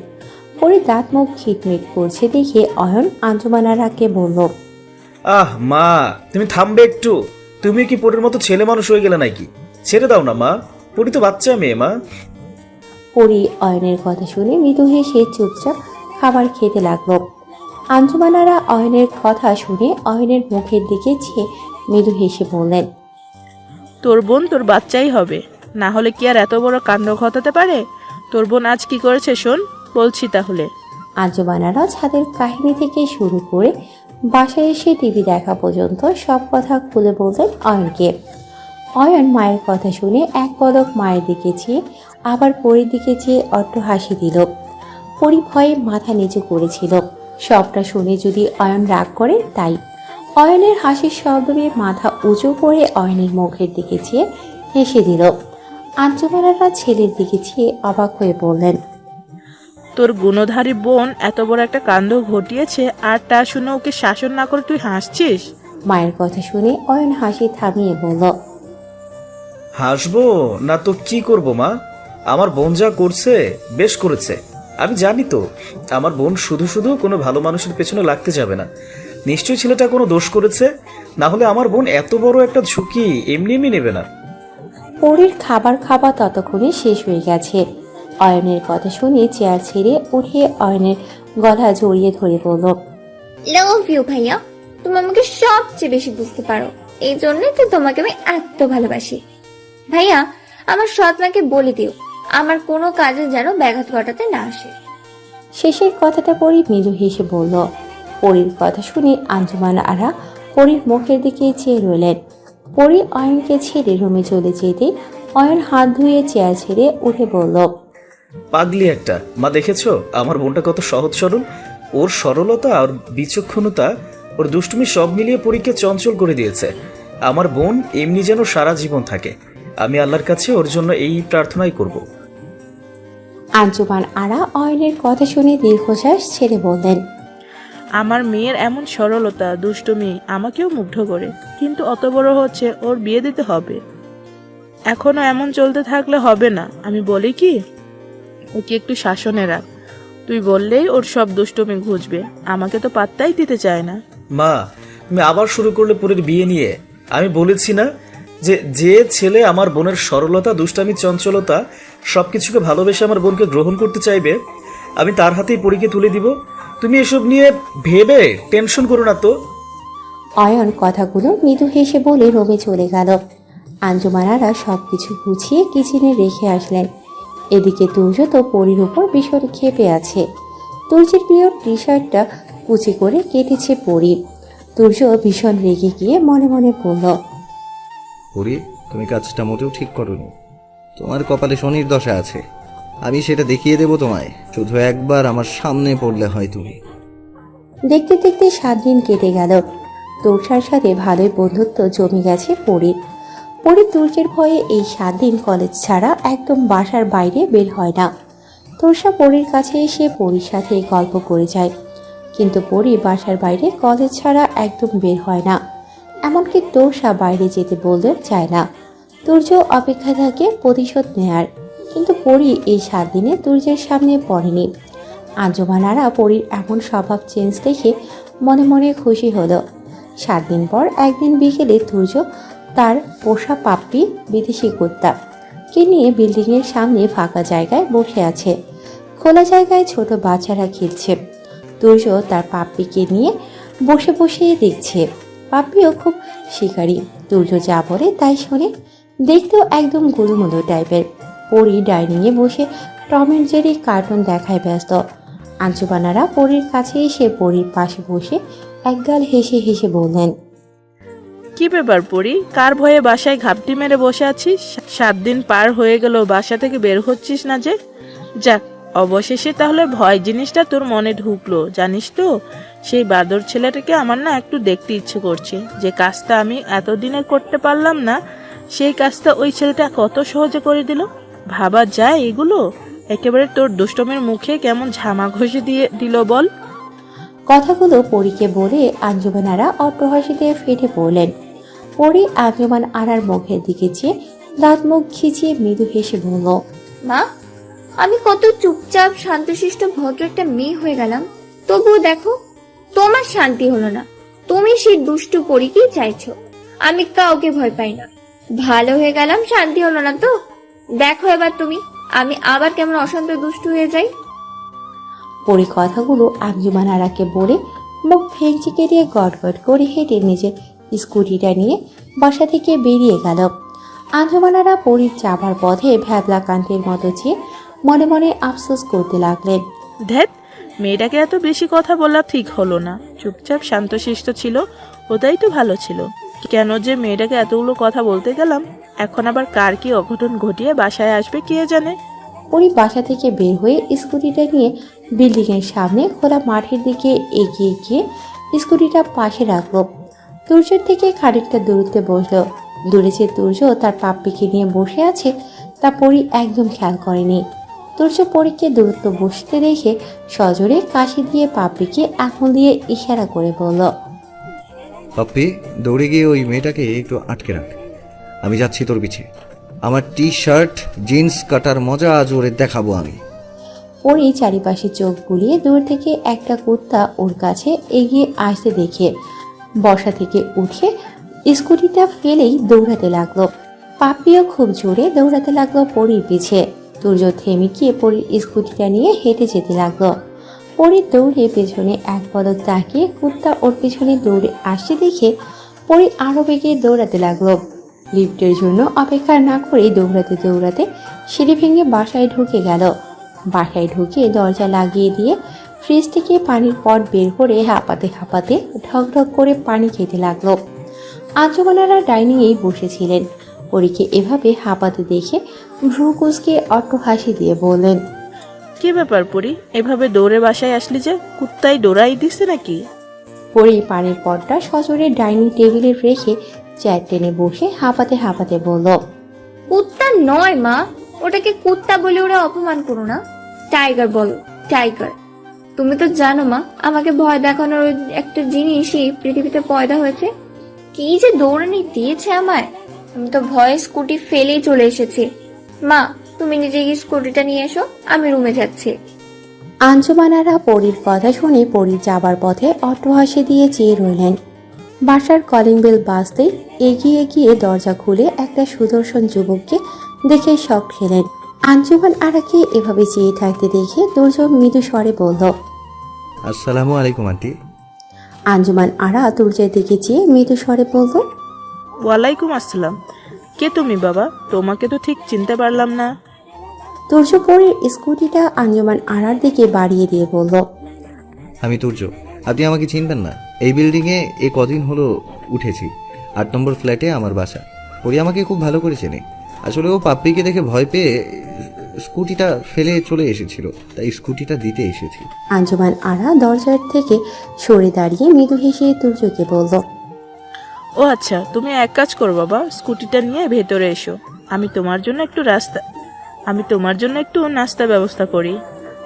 পরে দাঁত মুখ খিটমিট করছে দেখে অয়ন আঞ্জুমান আরাকে বলল, আহ মা, তুমি থামবে একটু? তুমি কি পরের মতো ছেলে মানুষ হয়ে গেলে নাকি? ছেড়ে দাও না মা, পরি তো বাচ্চা মেয়ে মা। পরি অয়নের কথা শুনে মৃদু হেসে চুপচাপ খাবার খেতে লাগলো। আঞ্জুমান আরা অয়নের কথা শুনে অয়নের মুখের দিকে চেয়ে মৃদু হেসে বললেন, তোর বোন তোর বাচ্চাই হবে, না হলে কি আর এত বড় কাণ্ড ঘটাতে পারে? তোর বোন আজ কি করেছে শোন, বলছি তাহলে। আঞ্জুমান আরা ছাদের কাহিনী থেকে শুরু করে বাসায় এসে টিভি দেখা পর্যন্ত সব কথা খুলে বললেন অয়নকে। অয়ন মায়ের কথা শুনে এক পলক মায়ের দিকে চেয়ে আবার পরীর দিকে চেয়ে অট্ট হাসি দিল। পরী ভয়ে মাথা নিচু করেছিল, সবটা শুনে যদি অয়ন রাগ করে তাই। অয়নের হাসির শব্দ পেয়ে মাথা উঁচু করে অয়নের মুখের দিকে চেয়ে হেসে দিল। আঞ্জুমান আরা ছেলের দিকে চেয়ে অবাক হয়ে বললেন, তোর গুণধারী বোন এত বড় একটা কাণ্ড ঘটিয়েছে আর তা শুনে ওকে শাসন না করে তুই হাসছিস? মায়ের কথা শুনে অয়ন হাসি থামিয়ে বলল, হাসবো না তো কি করব মা? আমার বোন যা করছে বেশ করেছে। আমি জানি তো আমার বোন শুধু শুধু কোনো ভালো মানুষের পেছনে লাগতে যাবে না। নিশ্চয়ই ছেলেটা কোনো দোষ করেছে, না হলে আমার বোন এত বড় একটা ঝুঁকি এমনি এমনি নেবে না। পরীর খাবার খাওয়া ততক্ষণে শেষ হয়ে গেছে। অয়নের কথা শুনে চেয়ার ছেড়ে উঠে অয়নের গলা জড়িয়ে ধরে বলল, লাভ ইউ ভাইয়া, তুমি আমাকে সবচেয়ে বেশি বুঝতে পারো, এই জন্যই তো তোমাকে আমি এত ভালোবাসি। ভাইয়া, আমার সৎ মাকে বলে দিও আমার কোনো কাজে যেন ব্যাঘাত ঘটাতে না আসে। শেষের কথাটা পরী মৃদু হেসে বলল। পরীর কথা শুনে আঞ্জুমান আরা পরীর মুখের দিকে চেয়ে রইলেন। পরী অয়নকে ছেড়ে রুমে চলে যেতে অয়ন হাত ধুয়ে চেয়ার ছেড়ে উঠে বলল, পাগলি একটা মা, দেখেছো আমার বোনটা কত সহজ সরল? ওর সরলতা আর বিচক্ষণতা, ওর দুষ্টুমি সব মিলিয়ে পরীকে চঞ্চল করে দিয়েছে। আমার বোন এমনি যেন সারা জীবন থাকে। আমি আল্লাহর কাছে ওর জন্য এই প্রার্থনাই করব। আঞ্জুমান আরা অয়নের কথা শুনে দীর্ঘশ্বাস ছেড়ে বললেন, আমার মেয়ের এমন সরলতা দুষ্টুমি আমাকেও মুগ্ধ করে, কিন্তু অত বড় হচ্ছে ওর বিয়ে দিতে হবে। এখনো এমন চলতে থাকলে হবে না। আমি বলি কি, ওকে একটু শাসনে রাখ। তুই বললেই ওর সব দুষ্টুমি ঘুচবে, আমাকে তো পাত্তাই দিতে চায় না। মা, তুমি আবার শুরু করলে পরের বিয়ে নিয়ে। আমি বলেছি না যে ছেলে আমার বোনের সরলতা, দুষ্টামি, চঞ্চলতা সবকিছুকে ভালোবেসে আমার বোনকে গ্রহণ করতে চাইবে, আমি তার হাতেই পরীকে তুলে দিব। তুমি এসব নিয়ে ভেবে টেনশন করো না তো। অয়ন কথাগুলো মৃদু হেসে বলে রুমে চলে গেল। আঞ্জুমান আরা সবকিছু গুছিয়ে কিচেনে রেখে আসলেন। এদিকে তুর্য তো পরীর উপর ভীষণ ক্ষেপে আছে। তুর্যের প্রিয় টি শার্টটা কুচি করে কেটেছে পরী। তুর্য ভীষণ রেগে গিয়ে মনে মনে বলল, পরি, তুমি কাজটা মোটেও ঠিক করোনি। তোমার কপালে শনির দশা আছে, আমি সেটা দেখিয়ে দেব তোমায়। শুধু একবার আমার সামনে পড়লে হয় তুমি। দেখতে দেখতে 7 দিন কেটে গেল। তুর্ষার সাথে ভালোই বন্ধুত্ব জমে গেছে পরীর। পরী তুর্যের ভয়ে এই 7 দিন কলেজ ছাড়া একদম বাসার বাইরে বের হয় না। তুর্ষা পরীর কাছে এসে পরীর সাথে গল্প করে যায়, কিন্তু পরী বাসার বাইরে কলেজ ছাড়া একদম বের হয় না। এমনকি তুর্ষা বাইরে যেতে বললে চায় না। তুর্য অপেক্ষা থাকে প্রতিশোধ নেয়ার, কিন্তু পরী এই 7 দিনে তুর্যের সামনে পড়েনি। আঞ্জুমান আরা পরীর এমন স্বভাব চেঞ্জ দেখে মনে মনে খুশি হলো। 7 দিন পর একদিন বিকেলে তুর্য তার পোষা পাপ্পি বিদেশি কুত্তা কে নিয়ে বিল্ডিংয়ের সামনে ফাঁকা জায়গায় বসে আছে। খোলা জায়গায় ছোট বাচ্চারা খেলছে। তুর্য তার পাপ্পিকে নিয়ে বসে বসে দেখছে। পাপ্পিও খুব শিকারী, তুর্য যা বলে তাই শোনে। দেখতেও একদম গুলুমুলু টাইপের। পরী ডাইনিংয়ে বসে টম এন্ড জেরি কার্টুন দেখায় ব্যস্ত। আঞ্জুমানারা পরীর কাছে এসে পরীর পাশে বসে একগাল হেসে হেসে বললেন, কি ব্যাপার পরি, কার ভয়ে বাসায় ঘাপটি মেরে বসে আছিস? 7 দিন পার হয়ে গেল, বাসা থেকে বের হচ্ছিস না যে। যাক, অবশেষে তাহলে ভয় জিনিসটা তোর মনে ঢুকলো। জানিস তো, সেই বাদর ছেলেটাকে আমার না একটু দেখতে ইচ্ছে করছে। যে কাজটা আমি এতদিনে করতে পারলাম না, সেই কাজটা ওই ছেলেটা কত সহজে করে দিল। ভাবা যায় এগুলো? একেবারে তোর দুষ্টমের মুখে কেমন ঝামা ঘষে দিয়ে দিল বল। কথাগুলো পরীকে বলে আঞ্জুমান আরা অট্টহাসিতে ফেটে পড়লেন। পরি আঞ্জুমান আরার মুখের দিকে চেয়ে দাঁত মুখ খিচিয়ে মৃদু হেসে বলল, মা, আমি কত চুপচাপ শান্তশিষ্ট ভদ্র একটা মেয়ে হয়ে গেলাম, তবুও দেখো তোমার শান্তি হলো না। তুমি সেই দুষ্টু পরীকেই চাইছো। আমি কাউকে ভয় পাই না। ভালো হয়ে গেলাম, শান্তি হলো না তো। দেখো এবার তুমি, আমি আবার কেমন অশান্ত দুষ্টু হয়ে যাই। পরি কথাগুলো আঞ্জুমান আরাকে বলে মুখ ভেঙচি কেটে গটগট করে হেঁটে নিজের স্কুটিটা নিয়ে বাসা থেকে বেরিয়ে গেল। আঞ্জুমান আরা পরির যাবার পথে ভ্যাবলা কান্তের মতো চেয়ে মনে মনে আফসোস করতে লাগলেন। ধ্যাত, মেয়েটাকে এত বেশি কথা বলা ঠিক হলো না। চুপচাপ শান্তশিষ্ট ছিল, ওটাই তো ভালো ছিল। কেন যে মেয়েটাকে এতগুলো কথা বলতে গেলাম? এখন আবার কার কি অঘটন ঘটিয়ে বাসায় আসবে কে জানে। পরি বাসা থেকে বের হয়ে স্কুটিটা নিয়ে বিল্ডিং এর সামনে খোলা মাঠের দিকে এগিয়ে গিয়ে স্কুটিটা পাশে রাখলো। তুর্যের থেকে খানিকটা দূরত্বে বসলো। দূরে যে তুর্য তার পাপ্পিকে নিয়ে বসে আছে তা পরি একদম খেয়াল করেনি। তুর্য পরীকে দূরত্ব বসতে দেখে সজোরে কাশি দিয়ে পাপ্পিকে আঙুল দিয়ে ইশারা করে বলল, পাপ্পি, দৌড়ে গিয়ে ওই মেয়েটাকে একটু আটকে রাখ। আমি যাচ্ছি তোর পিছে। আমার টি শার্ট জিন্স কাটার মজা আজ ওরে দেখাবো আমি। পরি চারিপাশে চোখ বুলিয়ে দূর থেকে একটা কুত্তা ওর কাছে এগিয়ে আসতে দেখে বসা থেকে উঠে স্কুটিটা ফেলেই দৌড়াতে লাগলো। পাপ্পিও খুব জোরে দৌড়াতে লাগলো পরির পিছে। তুর্য থেমে গিয়ে পরির স্কুটিটা নিয়ে হেঁটে যেতে লাগলো। পরির দৌড়ে পেছনে এক পদক তাকিয়ে কুত্তা ওর পেছনে দৌড়ে আসতে দেখে পরি আরো বেগে দৌড়াতে লাগলো। লিফটের জন্য অপেক্ষা না করে দৌড়াতে দৌড়াতে সিঁড়ি ভেঙে বাসায় ঢুকে গেল। বাসায় ঢুকে দরজা লাগিয়ে দিয়ে ফ্রিজ থেকে পানির পট বের করে হাঁপাতে হাঁপাতে ঢক ঢক করে পানি খেতে লাগলো। আঞ্জুমানারা ডাইনিংয়েই বসেছিলেন। পরীকে এভাবে হাঁপাতে দেখে ভ্রু কুঁচকে অট্টহাসি দিয়ে বললেন, কি ব্যাপার পরি, এভাবে দৌড়ে বাসায় আসলি যে? কুত্তাই ডোরাই দিছে নাকি? পরি পানির পটটা সজোরে ডাইনিং টেবিলে রেখে চেয়ার টেনে বসে হাঁপাতে হাঁপাতে বলল, কুত্তা নয় মা, ওটাকে কুত্তা বলে ওরা অপমান করো না। টাইগার বলো, টাইগার। তুমি তো জানো মা, আমাকে ভয় দেখানোর ওই একটা জিনিসই পৃথিবীতে পয়দা হয়েছে। কি যে দৌড়ানি দিয়েছে আমায়, আমি তো ভয়ে স্কুটি ফেলেই চলে এসেছি। মা, তুমি নিজে গিয়ে স্কুটিটা নিয়ে এসো, আমি রুমে যাচ্ছি। আঞ্জুমানারা পরির কথা শুনে পরি যাবার পথে অট্টহাসি দিয়ে চেয়ে রইলেন। বাসার কলিং বেল বাজতেই এগিয়ে গিয়ে দরজা খুলে একটা সুদর্শন যুবককে দেখে শক খেলেন। আঞ্জুমান আরাকে এভাবে চেয়ে থাকতে দেখে দুর্যোগ মৃদু স্বরে বলল, আসসালামু আলাইকুম আন্টি। আঞ্জুমান আরা তুর্যের দিকে চেয়ে মৃদু স্বরে বলল, ওয়ালাইকুম আসসালাম। কে তুমি বাবা? তোমাকে তো ঠিক চিনতে পারলাম না। তুর্য পরির স্কুটিটা আঞ্জুমান আরার দিকে বাড়িয়ে দিয়ে বলল, আমি তুর্য। আপনি আমাকে চিনবেন না? এই বিল্ডিংয়ে এ কদিন হলো উঠেছি। 8 নম্বর ফ্ল্যাটে আমার বাসা। পরি আমাকে খুব ভালো করে চেনে। আসলে ও পাপ্পিকে দেখে ভয় পেয়ে স্কুটিটা ফেলে চলে এসেছিল, তাই স্কুটিটা দিতে এসেছি। আঞ্জুমান আরা দরজার থেকে সরে দাঁড়িয়ে মৃদু হেসে তুর্যকে বলল, ও আচ্ছা, তুমি এক কাজ করো বাবা, স্কুটিটা নিয়ে ভেতরে এসো। আমি তোমার জন্য একটু নাস্তা ব্যবস্থা করি।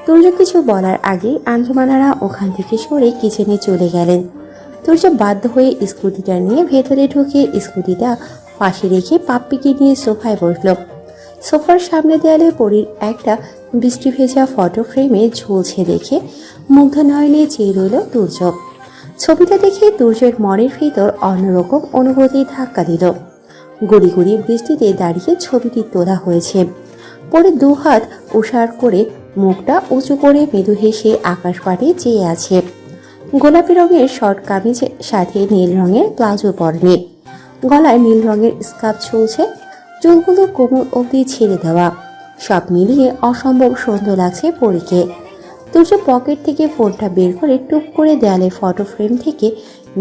তুর্য কিছু বলার আগেই আঞ্জুমানারা ওখান থেকে সরে কিচেনে চলে গেলেন। তুর্য বাধ্য হয়ে স্কুটিটা নিয়ে ভেতরে ঢুকে স্কুটিটা পাশে রেখে পাপ্পিকে নিয়ে সোফায় বসল। সোফার সামনে দেয়ালে পরির একটা বৃষ্টি ভেজা ফটো ফ্রেমে ঝুলছে দেখে মুগ্ধ নয়নে চেয়ে রইল তুর্য। ছবিটা দেখে তুর্যের মনের ভিতর অন্যরকম অনুভূতি ধাক্কা দিল। গুড়ি গুড়ি বৃষ্টিতে দাঁড়িয়ে ছবিটি তোলা হয়েছে। পরে দুহাত উষার করে মুখটা উঁচু করে মৃদু হেসে আকাশ পাড়ে চেয়ে আছে। গোলাপি রঙের শর্ট কামিজের সাথে নীল রঙের প্লাজো পরেনি। গলায় নীল রঙের স্কার্ফ ঝুলছে, চুলগুলো কোমর অবধি ছেড়ে দেওয়া। সব মিলিয়ে অসম্ভব সুন্দর লাগছে পরীকে। তুর্য পকেট থেকে ফোনটা বের করে টুপ করে দেয়ালে ফটো ফ্রেম থেকে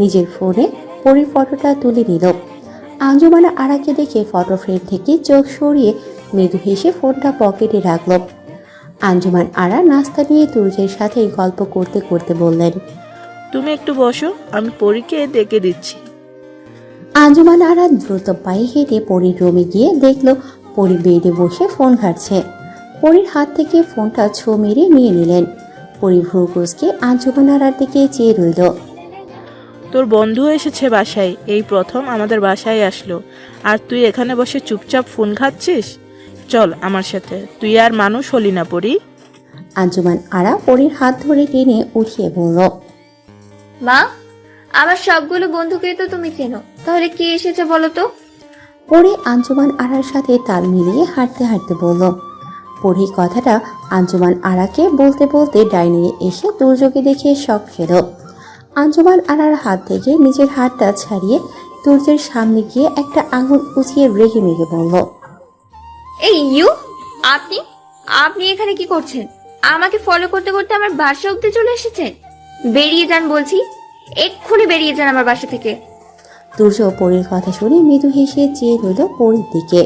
নিজের ফোনে পরীর ফটোটা তুলে নিল। আঞ্জুমানা আরাকে দেখে ফটো ফ্রেম থেকে চোখ সরিয়ে মৃদু হেসে ফোনটা পকেটে রাখল। আঞ্জুমান আরা নাস্তা নিয়ে তুর্যের সাথে গল্প করতে করতে বললেন, তুমি একটু বসো, আমি পরীকে ডেকে দিচ্ছি। আঞ্জুমান আরা দ্রুত পায়ে হেঁটে পরীর রুমে গিয়ে দেখলো পরী বেডে বসে ফোন ঘাটছে। পরীর হাত থেকে ফোনটা ছো মেরে নিয়ে নিলেন। পরী ভ্রু কুঁচকে আঞ্জুমান আরার দিকে চেয়ে রইল। তোর বন্ধু এসেছে বাসায়, এই প্রথম আমাদের বাসায় আসলো, আর তুই এখানে বসে চুপচাপ ফোন খাচ্ছিস? চল আমার সাথে, তুই আর মানুষ হলি না পরী। আঞ্জুমান আরা পরীর হাত ধরে টেনে উঠিয়ে বলল, মা, আমার সবগুলো বন্ধুকে তো তুমি চেনো, তাহলে কে এসেছে বলো তো? পরী আঞ্জুমান আরার সাথে তাল মিলিয়ে হাঁটতে হাঁটতে বলল। পরী কথাটা আঞ্জুমান আরাকে বলতে বলতে ডাইনিংয়ে এসে দুর্যোগে দেখে শক খেল। আঞ্জুমান আরার হাত থেকে নিজের হাতটা ছাড়িয়ে তুর্যের সামনে গিয়ে একটা আঙুল উঁচিয়ে রেগে মেগে বলল, এই আপনি আপনি এখানে কি করছেন? আমাকে ফলো করতে করতে আমার বাসা অব্দি চলে এসেছেন। বেরিয়ে যান বলছি, এক্ষুনি বেরিয়ে যান আমার বাসা থেকে। তুর্য পরীর কথা শুনে মৃদু হেসে চেয়ে রইল পরীর দিকে।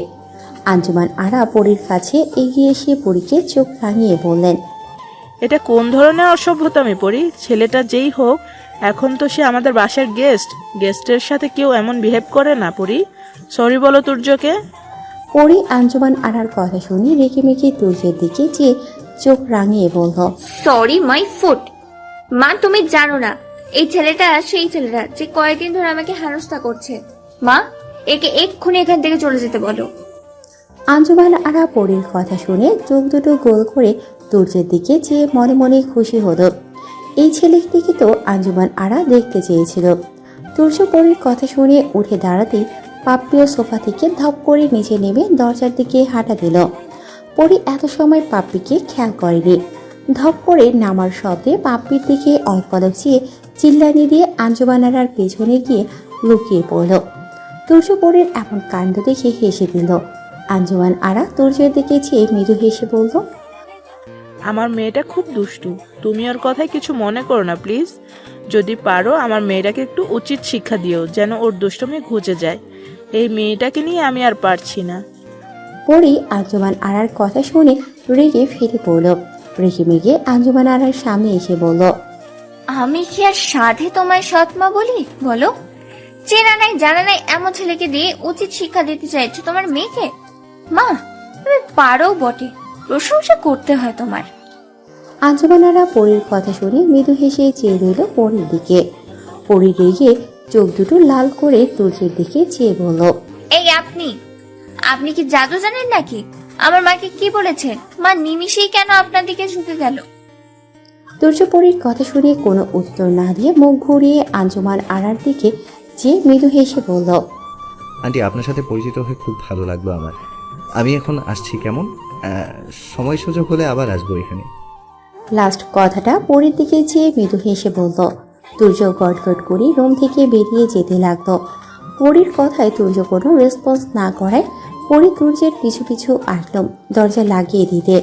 আঞ্জুমান আরা পরীর কাছে এগিয়ে এসে পরীকে চোখ রাঙিয়ে বললেন, এটা কোন ধরনের অসভ্যতামি পরী? ছেলেটা যেই হোক, এখন তো সে আমাদের বাসার গেস্টের সাথে কেউ এমন বিহেভ করে না পরী। সরি বলো তুর্যকে। পরী আঞ্জুমান আরার কথা শুনে রেগে মেগে তুর্যের দিকে চেয়ে চোখ রাঙিয়ে বলল, সরি মাই ফুট। মা, তুমি জানো না এই ছেলেটা সেই ছেলেটা যে কয়েকদিন ধরে আমাকে হেনস্থা করছে। মা, একে এক্ষুনি এখান থেকে চলে যেতে বলো। আঞ্জুমান আরা পরীর কথা শুনে চোখ দুটো গোল করে তুর্যের দিকে চেয়ে মনে মনে খুশি হলো। এই ছেলেটিকে তো আঞ্জুমান আরা দেখতে চেয়েছিল। তুর্য পরীর কথা শুনে উঠে দাঁড়াতেই পাপ্পিও সোফা থেকে ধপ করে নিচে নেমে দরজার দিকে হাঁটা দিল। পরী এত সময় পাপ্পিকে খেয়াল করেনি। ধপ করে নামার শব্দে পাপ্পির দিকে অল্পলক চেয়ে চিল্লানি দিয়ে আঞ্জুমান আরার পেছনে গিয়ে লুকিয়ে পড়ল। তুর্য পরীর এমন কাণ্ড দেখে হেসে দিল। আঞ্জুমান আরা তুর্যের দিকে চেয়ে মৃদু হেসে বলল, আমার মেয়েটা খুব দুষ্টু, তুমি ওর কথায় কিছু মনে করো না প্লিজ। যদি পারো আমার মেয়েটাকে একটু উচিত শিক্ষা দিও, যেন ওর দুষ্টুমি ঘুচে যায়। এই মেয়েটাকে নিয়ে আমি আর পারছি না। পরী আঞ্জুমান আরার কথা শুনে রেগে ফিরে পড়ল। রেগে মেগে আঞ্জুমান আরার সামনে এসে বলল, আমি কি আর সাধে তোমায় সৎমা বলি বলো? চেনা নাই জানা নাই এমন ছেলেকে দিয়ে উচিত শিক্ষা দিতে চাইছো তোমার মেয়েকে? মা, তুমি পারো বটে, প্রশংসা করতে হয় তোমার। আঞ্জুমান আরা পরীর কথা শুনে মৃদু হেসে চেয়ে রইল পরীর দিকে। পরী রেগে চোখ দুটো লাল করে তুর্যের দিকে চেয়ে বলল, এই আপনি কি জাদু জানেন নাকি? আমার মাকে কি বলেছেন? মা নিমিষেই কেন আপনার দিকে ঝুঁকে গেল? তুর্য পরীর কথা শুনে কোনো উত্তর না দিয়ে মুখ ঘুরিয়ে আঞ্জুমান আরার দিকে চেয়ে মৃদু হেসে বলল, আন্টি, আপনার সাথে পরিচিত হয়ে খুব ভালো লাগলো আমার। আমি এখন আসছি, কেমন? সময় সুযোগ হলে আবার আসবো এখানে। লাস্ট কথাটা পরীর দিকে চেয়ে মৃদু হেসে বলল। তুর্য গটগট করে রুম থেকে বেরিয়ে যেতে লাগলো। পরীর কথায় তুর্য কোনো রেসপন্স না করায় পরী তুর্যের পিছু পিছু আসলো দরজা লাগিয়ে দিতে।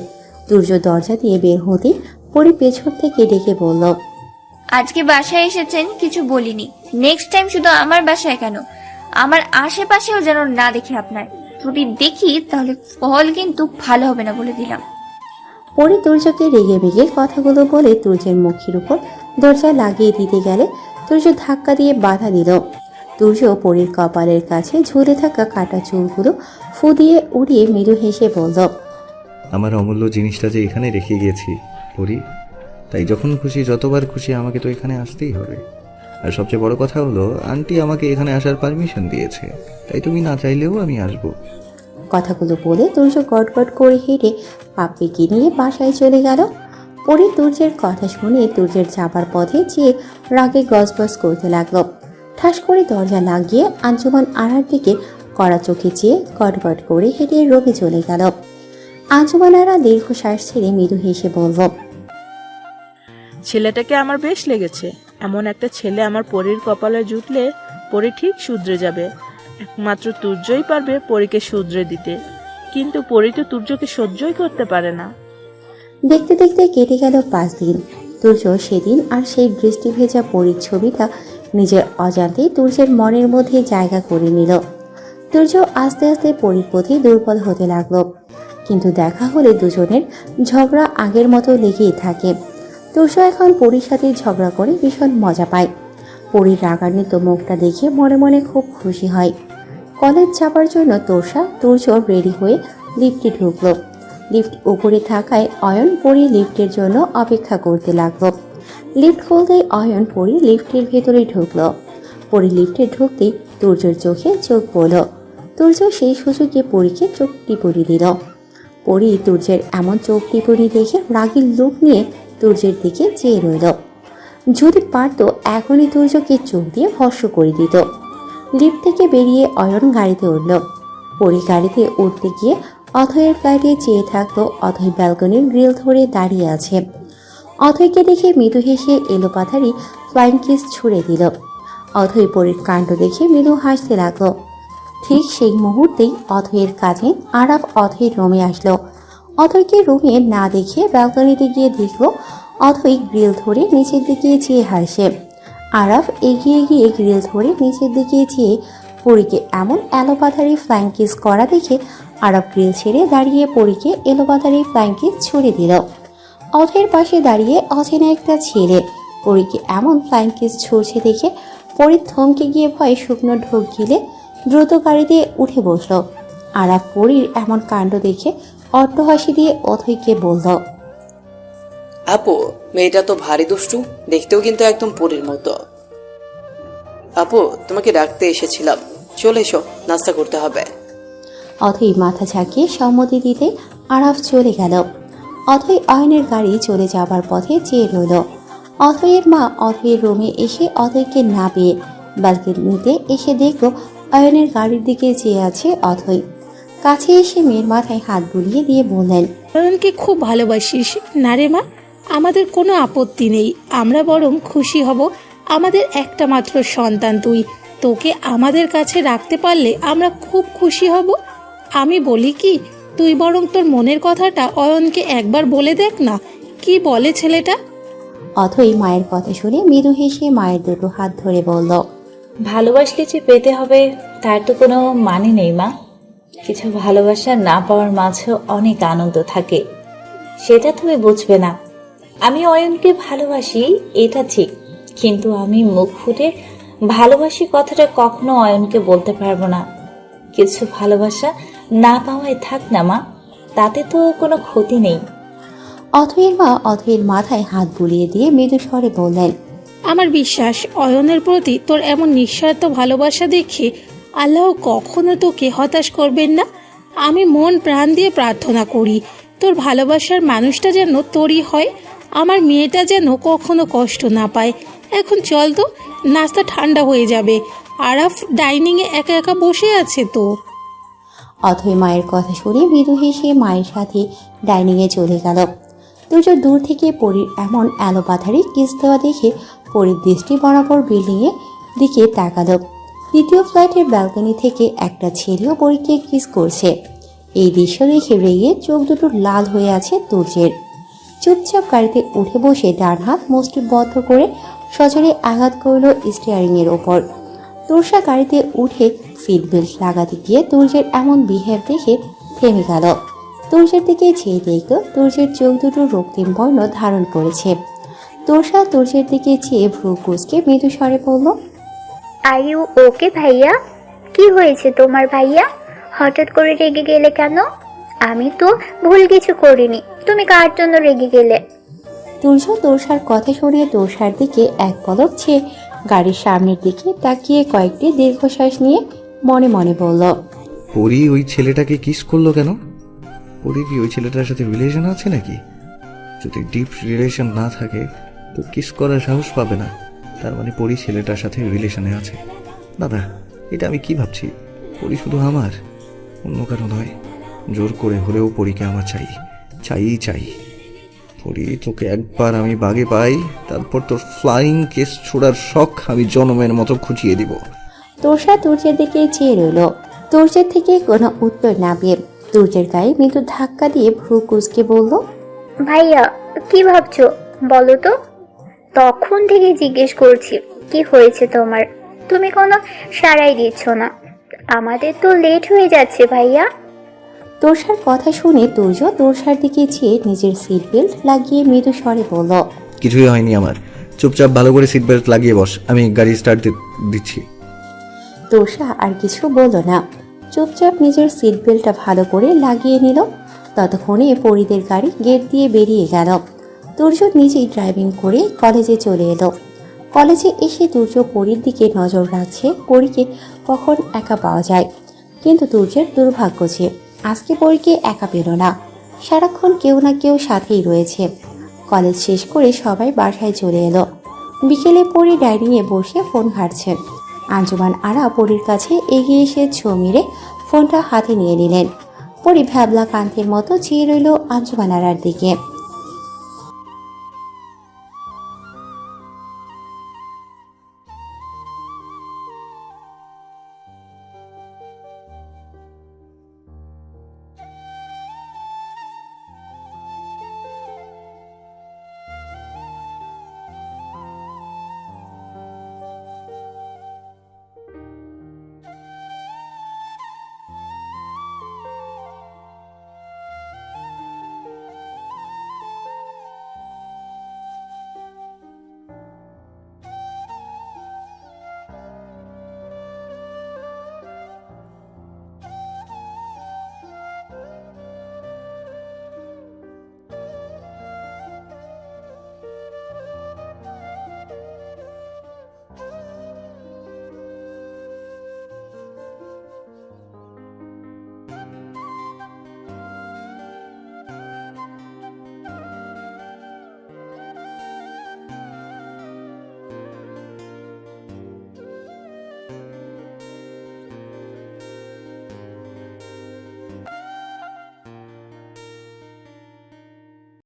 তুর্য দরজা দিয়ে বের হতে পরী পেছন থেকে ডেকে বলল, আজকে বাসায় এসেছেন কিছু বলিনি, নেক্সট টাইম শুধু আমার বাসায় কেন, আমার আশেপাশেও যেন না দেখি আপনার। যদি দেখি তাহলে ফল কিন্তু ভালো হবে না বলে দিলাম। পরী তুর্যকে রেগে মেগে কথাগুলো বলে তুর্যের মুখের উপর দরজা লাগিয়ে দিতে গেলে তুর্য ধাক্কা দিয়ে বাধা দিল। তুর্য পরীর কপালের কাছে ঝুলে থাকা কাটা চুলগুলো ফু দিয়ে উড়িয়ে মৃদু হেসে বলল, আমার অমূল্য জিনিসটা যে এখানে রেখে গিয়েছি পরি, তাই যখন খুশি যতবার খুশি আমাকে তো এখানে আসতেই হবে। আর সবচেয়ে বড় কথা হলো, আন্টি আমাকে এখানে আসার পারমিশন দিয়েছে, তাই তুমি না চাইলেও আমি আসবো। কথাগুলো বলে তুর্য গটগট করে হেঁটে পাপ্পিকে নিয়ে বাসায় চলে গেল। পরে তুর্যের কথা শুনে তুর্যের যাবার পথে চেয়ে রাগে গজগজ করতে লাগলো। ঠাস করে দরজা লাগিয়ে আঞ্জুমান আরার দিকে কড়া চোখে চেয়ে গটগট করে হেঁটে রোগে চলে গেল। আঞ্জুমান আরা দীর্ঘশ্বাস ছেড়ে মৃদু হেসে বলল, ছেলেটাকে আমার বেশ লেগেছে। এমন একটা ছেলে আমার পরীর কপালে জুটলে পরী ঠিক শুধরে যাবে। একমাত্র তুর্যই পারবে পরীকে শুধরে দিতে, কিন্তু পরী তো তুর্যকে সহ্যই করতে পারে না। দেখতে দেখতে কেটে গেল 5 দিন। তুর্য সেদিন আর সেই বৃষ্টি ভেজা পরীর ছবিটা নিজের অজান্তেই তুর্যের মনের মধ্যে জায়গা করে নিল। তুর্য আস্তে আস্তে পরীর প্রতি দুর্বল হতে লাগলো, কিন্তু দেখা হলে দুজনের ঝগড়া আগের মতো লেগেই থাকে। তুর্য এখন পরীর সাথে ঝগড়া করে ভীষণ মজা পায়। পরীর রাগান্বিত মুখটা দেখে মনে মনে খুব খুশি হয়। কলেজ যাবার জন্য তুর্য রেডি হয়ে লিফটে ঢুকলো। লিফট উপরে থাকায় অয়ন পরী লিফটের জন্য অপেক্ষা করতে লাগলো। লিফট খুলতেই অয়ন পরী লিফটের ভেতরে ঢুকলো। পরী লিফটে ঢুকতেই তুর্যর চোখে চোখ পড়ল। তুর্য সেই সুযোগে পরীকে চোখ টিপুনি দিল। পরী তুর্যের এমন চোখ টিপুনি দেখে রাগীর লুক নিয়ে তুর্যের দিকে চেয়ে রইল। যদি পারত এখনই তুর্যকে চোখ দিয়ে ভস্ম করে দিত। লিফট থেকে বেরিয়ে অয়ন গাড়িতে উঠল। পরী গাড়িতে উঠতে গিয়ে অথয়ের ফ্ল্যাটে চেয়ে থাকতো। অথয় ব্যালকনির গ্রিল ধরে দাঁড়িয়ে আছে। অথয়কে দেখে মৃদু হেসে এলোপাথারি ফ্লাইং কিস ছুড়ে দিল। অথয় পরীর কাণ্ড দেখে মৃদু হাসতে লাগলো। ঠিক সেই মুহূর্তেই অথয়ের কাছে আরাফ অথয়ের রুমে আসলো। অথয়কে রুমে না দেখে ব্যালকনিতে গিয়ে দেখলো অথয় গ্রিল ধরে নিচের দিকে চেয়ে হাসে। আরাফ এগিয়ে গিয়ে গ্রিল ধরে নিচের দিকে চেয়ে পরীকে এমন এলোপাথারি ফ্লাইং কিস করা দেখে আরাফ গ্রিল ছেড়ে দাঁড়িয়ে পরীকে এলোপাথারি ফ্লাইং কিস ছুড়ে দিল। অথয়ের পাশে দাঁড়িয়ে অচেনা একটা ছেলে পরীকে এমন ফ্লাইং কিস ছুড়ছে দেখে পরীর থমকে গিয়ে ভয়ে শুকনো ঢোক গিলে দ্রুত গাড়িতে উঠে বসল। আরাফ পরীর এমন কাণ্ড দেখে অট্টহাসি দিয়ে অথয়কে বলল, আপু, মেয়েটা তো ভারী দুষ্টু, দেখতেও কিন্তু একদম পরীর মতো। আপু, তোমাকে ডাকতে এসেছিলাম, চলে এসো, নাস্তা করতে হবে। অথয় মাথা ঝাঁকিয়ে সম্মতি দিতে আরাফ চলে গেল। অথয় অয়নের গাড়ি চলে যাবার পথে চেয়ে রইল। অথয়ের মা অথয়ের রুমে এসে অথয়কে না পেয়ে ব্যালকনিতে এসে দেখল অয়নের গাড়ির দিকে চেয়ে আছে অথয়। কাছে এসে মেয়ের মাথায় হাত বুলিয়ে দিয়ে বললেন, অয়নকে খুব ভালোবাসিস না রে মা? আমাদের কোনো আপত্তি নেই, আমরা বরং খুশি হব। আমাদের একটা মাত্র সন্তান তুই, তোকে আমাদের কাছে রাখতে পারলে আমরা খুব খুশি হব। আমি বলি কি, তুই বরং তোর মনের কথাটা অয়নকে একবার বলে দেখ না, কি বলে ছেলেটা। অথই মায়ের কথা শুনে মৃদু হেসে মায়ের দুটো হাত ধরে বলল, ভালোবাসলে যে পেতে হবে তার তো কোনো মানে নেই মা। কিছু ভালোবাসা না পাওয়ার মাঝেও অনেক আনন্দ থাকে, সেটা তুমি বুঝবে না। আমি অয়নকে ভালোবাসি, এটা ঠিক, কিন্তু আমি মুখ ফুটে ভালোবাসি কথাটা কখনো অয়নকে বলতে পারবো না। কিছু ভালোবাসা না পাওয়ায় থাক না মা, তাতে তো কোনো ক্ষতি নেই। অথয়ের মা অথয়ের মাথায় হাত বুলিয়ে দিয়ে মৃদু স্বরে বললেন, আমার বিশ্বাস অয়নের প্রতি তোর এমন নিঃস্বার্থ ভালোবাসা দেখে আল্লাহ কখনো তোকে হতাশ করবেন না। আমি মন প্রাণ দিয়ে প্রার্থনা করি তোর ভালোবাসার মানুষটা যেন তোরই হয়, আমার মেয়েটা যেন কখনো কষ্ট না পায়। এখন চল তো, নাস্তা ঠান্ডা হয়ে যাবে। আরাফ ডাইনিংয়ে একা একা বসে আছে তো। অথয় মায়ের কথা শুনে মৃদু হেসে মায়ের সাথে ডাইনিংয়ে চলে গেল। দুজন দূর থেকে পরীর এমন এলোপাথারি কিস দেওয়া দেখে পরীর দৃষ্টি বরাবর বিল্ডিংয়ের দিকে তাকালো। দ্বিতীয় ফ্ল্যাটের ব্যালকনি থেকে একটা ছেলেও পরীকে কিস করছে। এই দৃশ্য দেখে রেগে চোখ দুটো লাল হয়ে আছে তুর্যের। চুপচাপ গাড়িতে উঠে বসে ডান হাত মুষ্টিবদ্ধ করে সজোরে আঘাত করল স্টিয়ারিংয়ের ওপর। তুর্ষা গাড়িতে উঠে সিট বেল্ট লাগাতে গিয়ে তুর্যের এমন বিহেভ দেখে থেমে গেল। তুর্যের দিকে চেয়ে দেখল তুর্যের চোখ দুটো রক্তিম বর্ণ ধারণ করেছে। তুর্ষা তুর্যের দিকে চেয়ে ভ্রু কুঁচকে মৃদু স্বরে বলল, আর ইউ ওকে ভাইয়া? কি হয়েছে তোমার ভাইয়া? হঠাৎ করে রেগে গেলে কেন? আমি তো ভুল কিছু করিনি, তুমি কার জন্য রেগে গেলে? তুর্য তুর্ষার কথা শুনে তুর্ষার দিকে এক পলক চেয়ে গাড়ির সামনের দিকে তাকিয়ে কয়েকটি দীর্ঘশ্বাস নিয়ে মনে মনে বলল, পরি ওই ছেলেটাকে কিস করলো কেন? পরি কি ওই ছেলেটার সাথে রিলেশন আছে নাকি? যদি ডিপ রিলেশন না থাকে তো কিস করার সাহস পাবে না, তার মানে পরি ছেলেটার সাথে রিলেশনে আছে। দাদা, এটা আমি কি ভাবছি? পরি শুধু আমার, অন্য কারো নয়। জোর করে হলেও পরীকে আমার চাই। পরি, তোকে একবার আমি বাগে পাই, তারপর তোর ফ্লাইং কেস ছোড়ার শখ আমি জনমের মতো খুঁচিয়ে দিব। তুর্ষা তুর্যের দিকে চেয়ে রইল। তুর্যের থেকে কোনো উত্তর না পেয়ে তুর্যের গায়ে মৃদু ধাক্কা দিয়ে ভ্রু কুঁচকে বলল, ভাইয়া কি ভাবছো বলো তো? তখন থেকে জিজ্ঞেস করছি কি হয়েছে তোমার? তুমি কোনো সাড়াই দিচ্ছ না। আমাদের তো লেট হয়ে যাচ্ছে ভাইয়া। তোরসার কথা শুনে তুর্য তোরসার দিকে চেয়ে নিজের সিট বেল্ট লাগিয়ে মৃদু স্বরে বলল, কিছুই হয়নি আমার, চুপচাপ ভালো করে সিট বেল্ট লাগিয়ে বস, আমি গাড়ি স্টার্ট দিচ্ছি। তোরসা আর কিছু বলল না, চুপচাপ নিজের সিট বেল্টটা ভালো করে লাগিয়ে নিল। ততক্ষণে পরীদের গাড়ি গেট দিয়ে বেরিয়ে গেল। তুর্য নিজেই ড্রাইভিং করে কলেজে চলে এলো। কলেজে এসে তুর্য পরীর দিকে নজর রাখছে, পরীকে কখন একা পাওয়া যায়। কিন্তু তুর্যের দুর্ভাগ্য যে আজকে পরীকে একা পেল না, সারাক্ষণ কেউ না কেউ সাথেই রয়েছে। কলেজ শেষ করে সবাই বাসায় চলে এলো। বিকেলে পরী ডাইনিংয়ে বসে ফোন ঘাঁটছেন। আঞ্জুমান আরা পরীর কাছে এগিয়ে এসে ছো মেরে ফোনটা হাতে নিয়ে নিলেন। পরী ভ্যাবলা কান্তির মতো চেয়ে রইল আঞ্জুমান আরার দিকে।